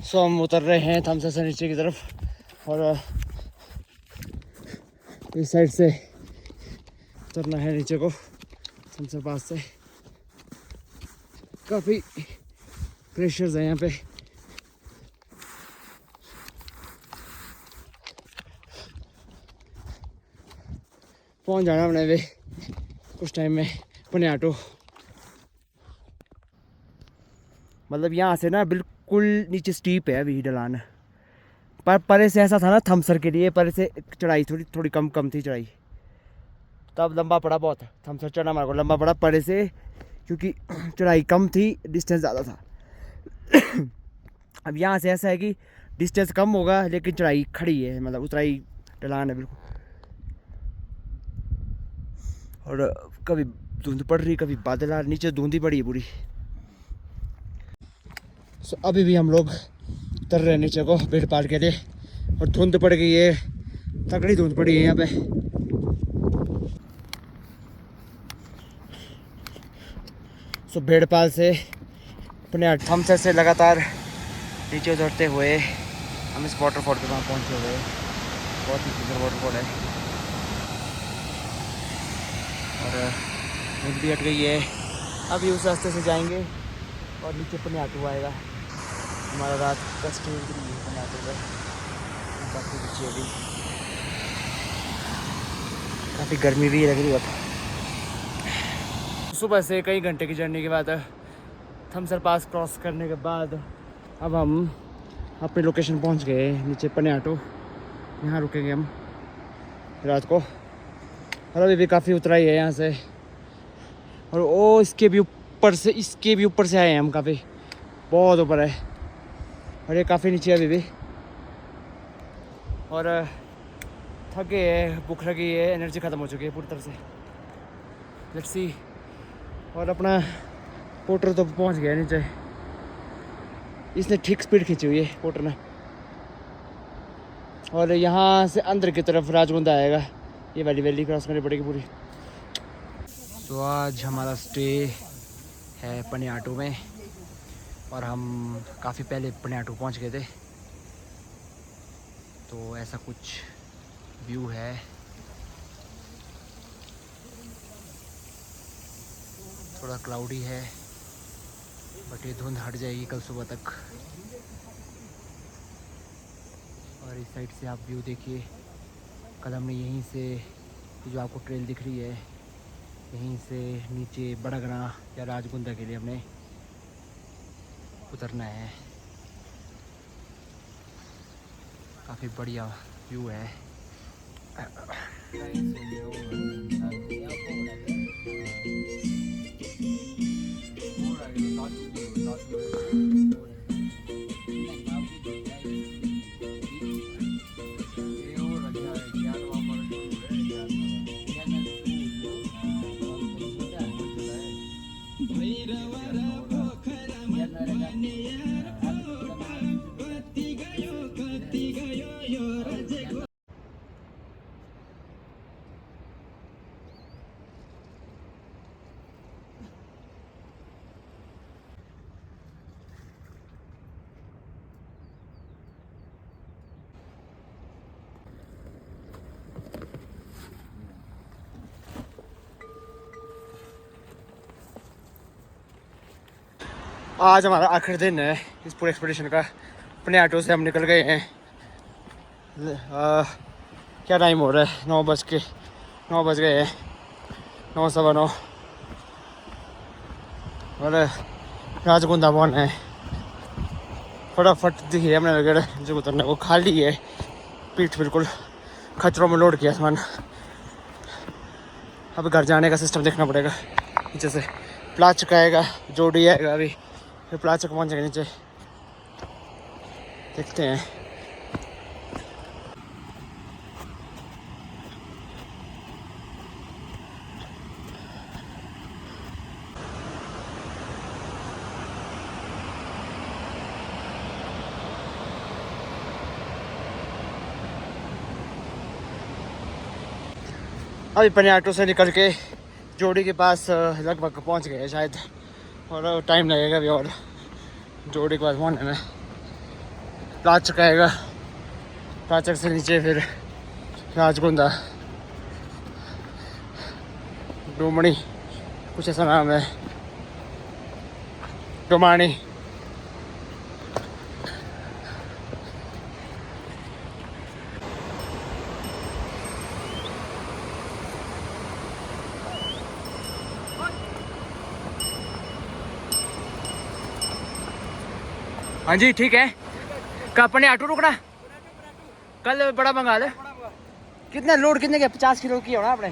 सो हम उतर रहे हैं थमसर से नीचे की तरफ और इस साइड से उतरना है नीचे को थमसर पास से। काफ़ी ग्लेशियर्स हैं यहाँ पे। पहुँच जाना हमने भी कुछ टाइम में पुनियाटो। मतलब यहाँ से ना बिल्कुल नीचे स्टीप है अभी ढलान, पर परे से ऐसा था ना थमसर के लिए, परे से चढ़ाई थोड़ी कम थी चढ़ाई, तब लंबा पड़ा बहुत। थमसर चढ़ना हमारे को लंबा पड़ा परे से, क्योंकि चढ़ाई कम थी, डिस्टेंस ज़्यादा था। अब यहाँ से ऐसा है कि डिस्टेंस कम होगा लेकिन चढ़ाई खड़ी है, मतलब उतराई ढलान है बिल्कुल। और कभी धुंध पड़ रही, कभी बादल आ, नीचे धुंध ही पड़ी है पूरी। सो अभी भी हम लोग उतर रहे हैं नीचे को भीड़ पार के लिए, और धुंध पड़ गई है, तगड़ी धुंध पड़ी है यहाँ पे। सो भेड़पाल से अपने थमसर से लगातार नीचे उतरते हुए हम इस वाटरफॉल के वहाँ पहुँचे हुए हैं। बहुत ही सुंदर वाटरफॉल है और धुंध भी हट गई है। अभी उस रास्ते से जाएंगे और नीचे पुनियाटो आएगा। हमारा रात का स्टे पुनियाटो पर, काफ़ी पीछे अभी काफ़ी गर्मी भी लग रही है। सुबह से कई घंटे की जर्नी के बाद थमसर पास क्रॉस करने के बाद अब हम अपनी लोकेशन पहुंच गए नीचे पुनियाटो। यहाँ रुकेंगे हम रात को। और अभी भी काफ़ी उतराई है यहाँ से, और वो इसके भी ऊपर से आए हैं हम, काफ़ी बहुत ऊपर है, और ये काफ़ी नीचे अभी भी। और थक गए है, भूख लगी है, एनर्जी ख़त्म हो चुकी है पूरी तरह से। Let's see. और अपना पोटर तो पहुंच गया नीचे, इसने ठीक स्पीड खींची हुई है पोटर ने। और यहाँ से अंदर की तरफ राजगुंदा आएगा, ये वाली वैली क्रॉस करनी पड़ेगी पूरी। तो आज हमारा स्टे है पुनियाटो में, और हम काफ़ी पहले पुनियाटो पहुँच गए थे। तो ऐसा कुछ व्यू है। थोड़ा क्लाउडी है, बट ये धुंध हट जाएगी कल सुबह तक। और इस साइड से आप व्यू देखिए, कल हमने यहीं से, जो आपको ट्रेल दिख रही है, यहीं से नीचे बड़गना या राजगुंदा के लिए हमने उतरना है। काफ़ी बढ़िया व्यू है। आज हमारा आखिरी दिन है इस पूरे एक्सपीडिशन का। अपने ऑटो से हम निकल गए हैं। क्या टाइम हो रहा है? 9 बज गए हैं, 9 सवा 9। और राजकुंदा वन है। फटाफट दिखी हमने लगे जो उतरने को, खाली है पीठ, बिल्कुल खच्चरों में लोड किया सामान। अब घर जाने का सिस्टम देखना पड़ेगा। नीचे से प्लाचक आएगा, जोड़ी आएगा, अभी फिर प्लाचक पहुँच जाएगा नीचे, देखते हैं। अभी अपने ऑटो से निकल के जोड़ी के पास लगभग पहुंच गए शायद, और टाइम लगेगा अभी। और जोड़ी के पास पहुंचने में प्लाचक आएगा, प्लाचक से नीचे फिर राजकुंदा, डोमणी कुछ ऐसा नाम है, डोमाणी। हाँ जी ठीक है। कब अपने ऑटो रुकना? कल बड़ा बंगाल है। कितना लोड कितने के? 50 किलो की होना आपने?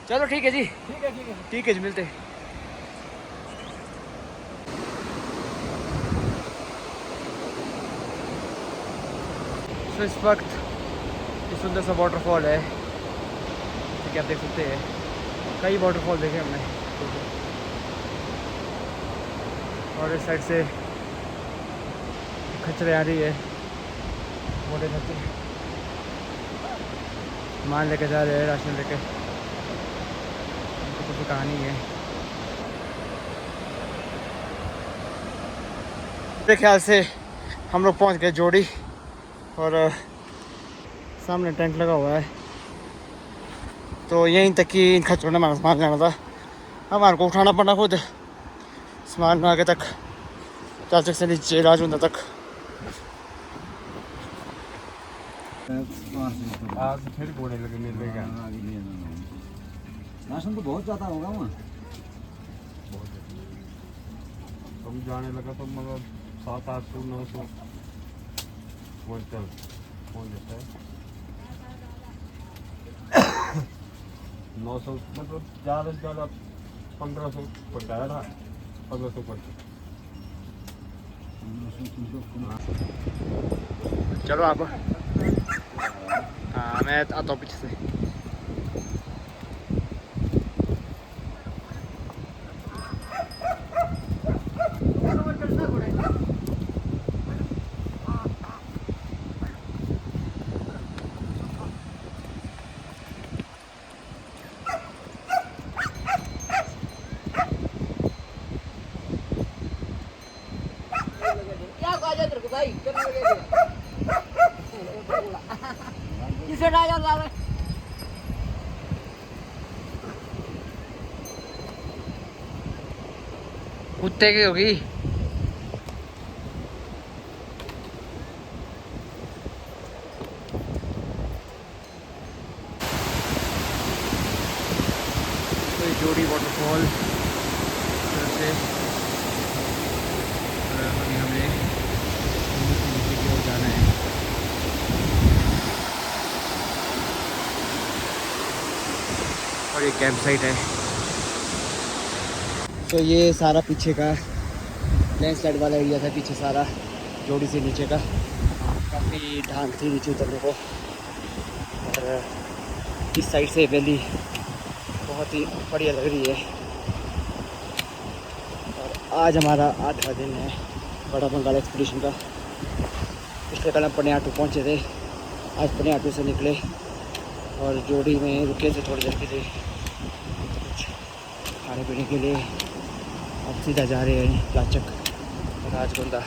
चलो ठीक है जी, ठीक है जी, मिलते हैं। तो इस वक्त ये सुंदर सा वाटरफॉल है, जैसे कि आप देख सकते हैं। कई वाटरफॉल देखे हमने, और इस साइड से खच्चरे आ रही है, मोटे खच्चरे सामान लेके जा रहे हैं, राशन लेके। उनकी कुछ कहानी है। मेरे ख्याल से हम लोग पहुंच गए जोड़ी, और सामने टैंक लगा हुआ है। तो यहीं तक कि इन खच्चरों ने हमारा सामान जाना था, हमारे को उठाना पड़ा खुद सामान आगे तक, प्लास्टिक से नीचे राजकुंदा तक। आज फिर घोड़े लगे मिलेगा। राशन तो बहुत ज़्यादा होगा वहाँ। कम जाने लगा तो मतलब 700-800 900 क्विंटल पहुँच जाता है। 900 मतलब ज़्यादा से ज़्यादा 1500 पड़ता है ना, 1500 पड़ता। चलो आप। हाँ मैं आता हूँ पीछे से। कुत्ते की होगी। कोई जोड़ी वाटरफॉल से अभी हमें नीचे की ओर जाना है। और ये कैंप साइट है। तो ये सारा पीछे का लैंडस्लाइड वाला एरिया था, पीछे सारा जोड़ी से नीचे का। काफ़ी ढांक थी नीचे उतरने को, और इस साइड से वैली बहुत ही बढ़िया लग रही है। और आज हमारा 8वां दिन है बड़ा बंगाल एक्सपीडिशन का। पिछले कल हम पनियाटू पहुँचे थे, आज पनियाटू से निकले और जोड़ी में रुके थे थोड़ी देर के लिए कुछ खाने पीने के लिए। अब सीधा जा रहे हैं प्लाचक, राजकुंदा।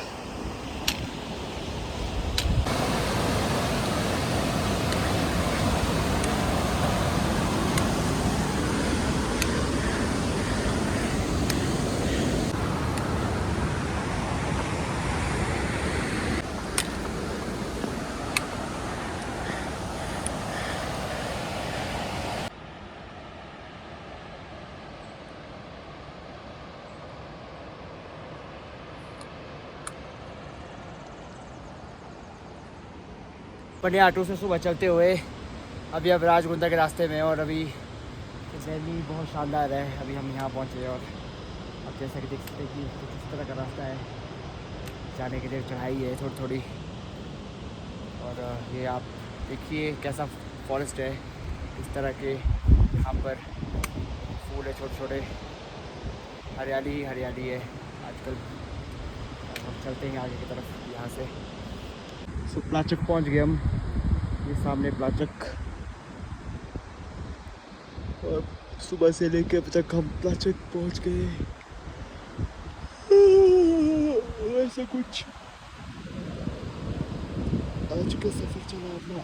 पनियाटू से सुबह चलते हुए अभी अब राजगुंदा के रास्ते में, और अभी दिल्ली बहुत शानदार है। अभी हम यहाँ पहुँचे और अब जैसा कि देख सकते हैं कि कुछ इस तरह का रास्ता है, जाने के लिए चढ़ाई है थोड़ी थोड़ी। और ये आप देखिए कैसा फॉरेस्ट है, इस तरह के यहाँ पर फूल है छोटे छोटे, हरियाली ही हरियाली है आजकल। हम चलते हैं आगे की तरफ यहाँ से। सो प्लाचक पहुँच गए हम, ये सामने प्लाचक, और सुबह से लेके अब तक हम प्लाचक पहुँच गए। ऐसा कुछ आज का सफ़र चला अपना।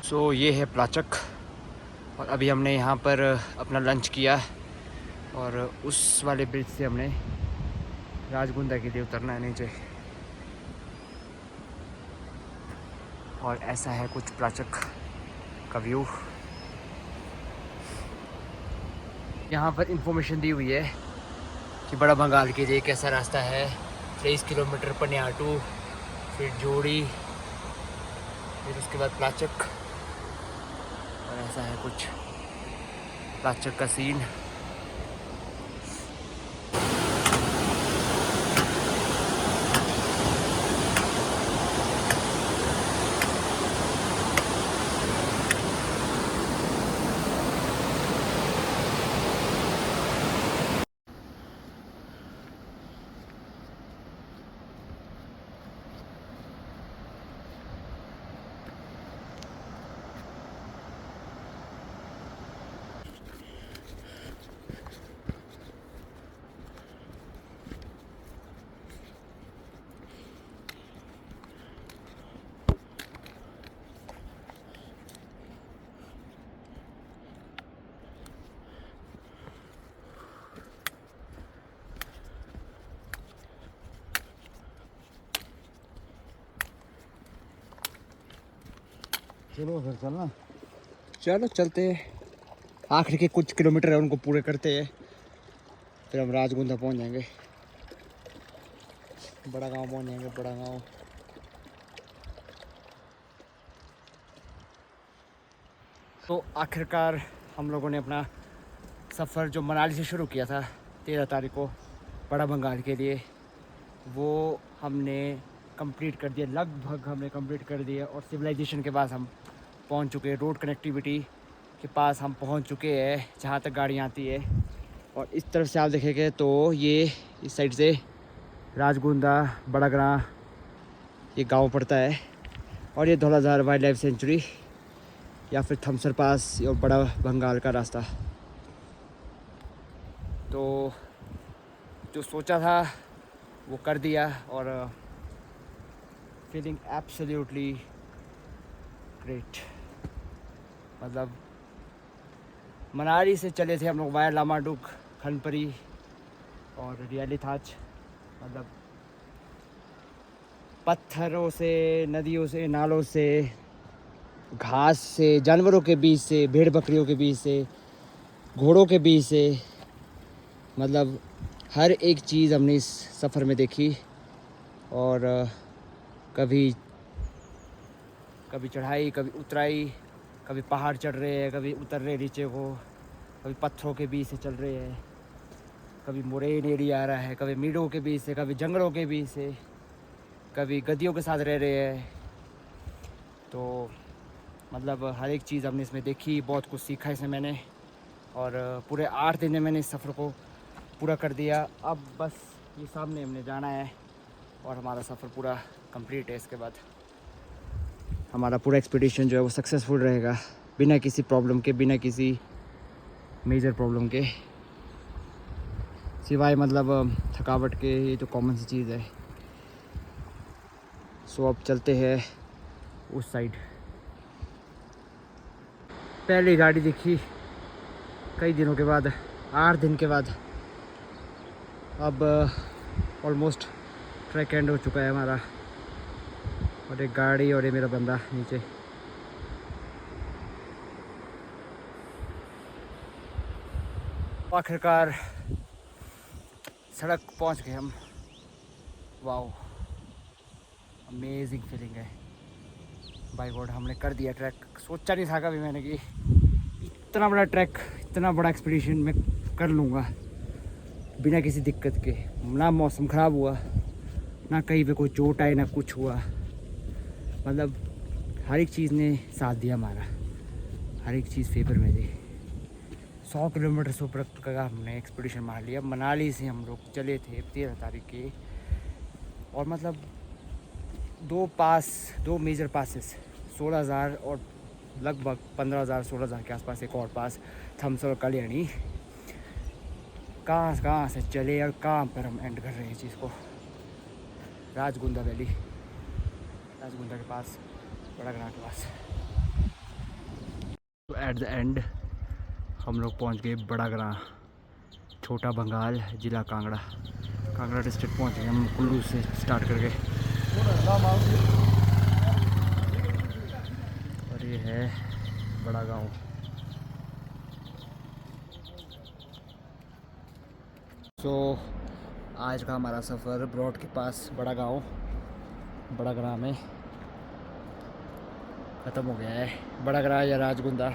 सो ये है प्लाचक, और अभी हमने यहाँ पर अपना लंच किया, और उस वाले ब्रिज से हमने राजगुंदा के लिए उतरना है नीचे। और ऐसा है कुछ प्लाचक का व्यू। यहाँ पर इंफॉर्मेशन दी हुई है कि बड़ा बंगाल के लिए कैसा रास्ता है। 23 किलोमीटर पनियाटू, फिर जोड़ी, फिर उसके बाद प्लाचक, और ऐसा है कुछ प्लाचक का सीन। चलो फिर चलना। चलो चलते हैं, आखिर के कुछ किलोमीटर है उनको पूरे करते हैं, फिर हम राजगुंदा पहुंच जाएंगे, बड़ा गांव पहुंच जाएंगे, बड़ा गांव। तो आखिरकार हम लोगों ने अपना सफ़र जो मनाली से शुरू किया था 13 तारीख को बड़ा बंगाल के लिए, वो हमने कंप्लीट कर दिया, लगभग हमने कंप्लीट कर दिया। और सिविलाइजेशन के पास हम पहुंच चुके हैं, रोड कनेक्टिविटी के पास हम पहुंच चुके हैं, जहां तक गाड़ी आती है। और इस तरफ से आप देखेंगे तो ये इस साइड से राजगुंदा, बड़ागरा ये गांव पड़ता है, और ये धौलाधार वाइल्ड लाइफ सेंचुरी या फिर थमसर पास और बड़ा बंगाल का रास्ता। तो जो सोचा था वो कर दिया, और फीलिंग एब्सोल्युटली ग्रेट। मतलब मनाली से चले थे हम लोग वाया लामाडुग, खनपरी और रियाली थाच, मतलब पत्थरों से, नदियों से, नालों से, घास से, जानवरों के बीच से, भेड़ बकरियों के बीच से, घोड़ों के बीच से, मतलब हर एक चीज़ हमने इस सफ़र में देखी। और कभी चढ़ाई, कभी उतराई, कभी पहाड़ चढ़ रहे हैं, कभी उतर रहे नीचे को, कभी पत्थरों के बीच से चल रहे हैं, कभी मोरेन एरिया आ रहा है, कभी मीडों के बीच से, कभी जंगलों के बीच से, कभी गद्दियों के साथ रह रहे हैं। तो मतलब हर एक चीज़ हमने इसमें देखी, बहुत कुछ सीखा इसमें मैंने। और पूरे 8 दिन में मैंने इस सफ़र को पूरा कर दिया। अब बस ये सामने हमने जाना है और हमारा सफ़र पूरा कंप्लीट है। इसके बाद हमारा पूरा एक्सपीडिशन जो है वो सक्सेसफुल रहेगा, बिना किसी प्रॉब्लम के, बिना किसी मेजर प्रॉब्लम के, सिवाय मतलब थकावट के। ये तो कॉमन सी चीज़ है। सो अब चलते हैं उस साइड। पहली गाड़ी दिखी कई दिनों के बाद, 8 दिन के बाद। अब ऑलमोस्ट ट्रैक एंड हो चुका है हमारा, और एक गाड़ी और ये मेरा बंदा नीचे। आखिरकार सड़क पहुंच गए हम। वाओ, अमेजिंग फीलिंग है। बाय गॉड, हमने कर दिया ट्रैक। सोचा नहीं था कभी मैंने कि इतना बड़ा ट्रैक, इतना बड़ा एक्सपीडिशन मैं कर लूँगा बिना किसी दिक्कत के। ना मौसम ख़राब हुआ, ना कहीं पे कोई चोट आई, ना कुछ हुआ। मतलब हर एक चीज़ ने साथ दिया हमारा, हर एक चीज़ फेवर में दी। 100 किलोमीटर से ऊपर का हमने एक्सपीडिशन मार लिया। मनाली से हम लोग चले थे 13 तारीख के, और मतलब दो मेजर पासेस 16,000 और लगभग 15,000 16,000 के आसपास एक और पास, थम्स और कल्याणी। कहाँ से चले और कहाँ पर हम एंड कर रहे हैं इस चीज़ को। राजगुंदा वैली, राजगुंदा के पास, बड़ा ग्रां के पास। एट द एंड हम लोग पहुंच गए बड़ा ग्रां, छोटा बंगाल, जिला कांगड़ा, कांगड़ा डिस्ट्रिक्ट पहुंच गए हम कुल्लू से स्टार्ट करके। और ये है बड़ा गांव। तो आज का हमारा सफ़र ब्रॉड के पास बड़ा गांव, बड़ा ग्रां में ख़त्म हो गया है। बड़ा ग्रां या राजगुंदा,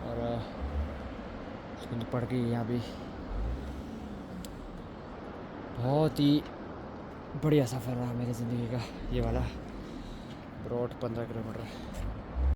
और सुंद पड़ गई यहाँ भी। बहुत ही बढ़िया सफ़र रहा मेरी ज़िंदगी का ये वाला। Broad 15 kilometre.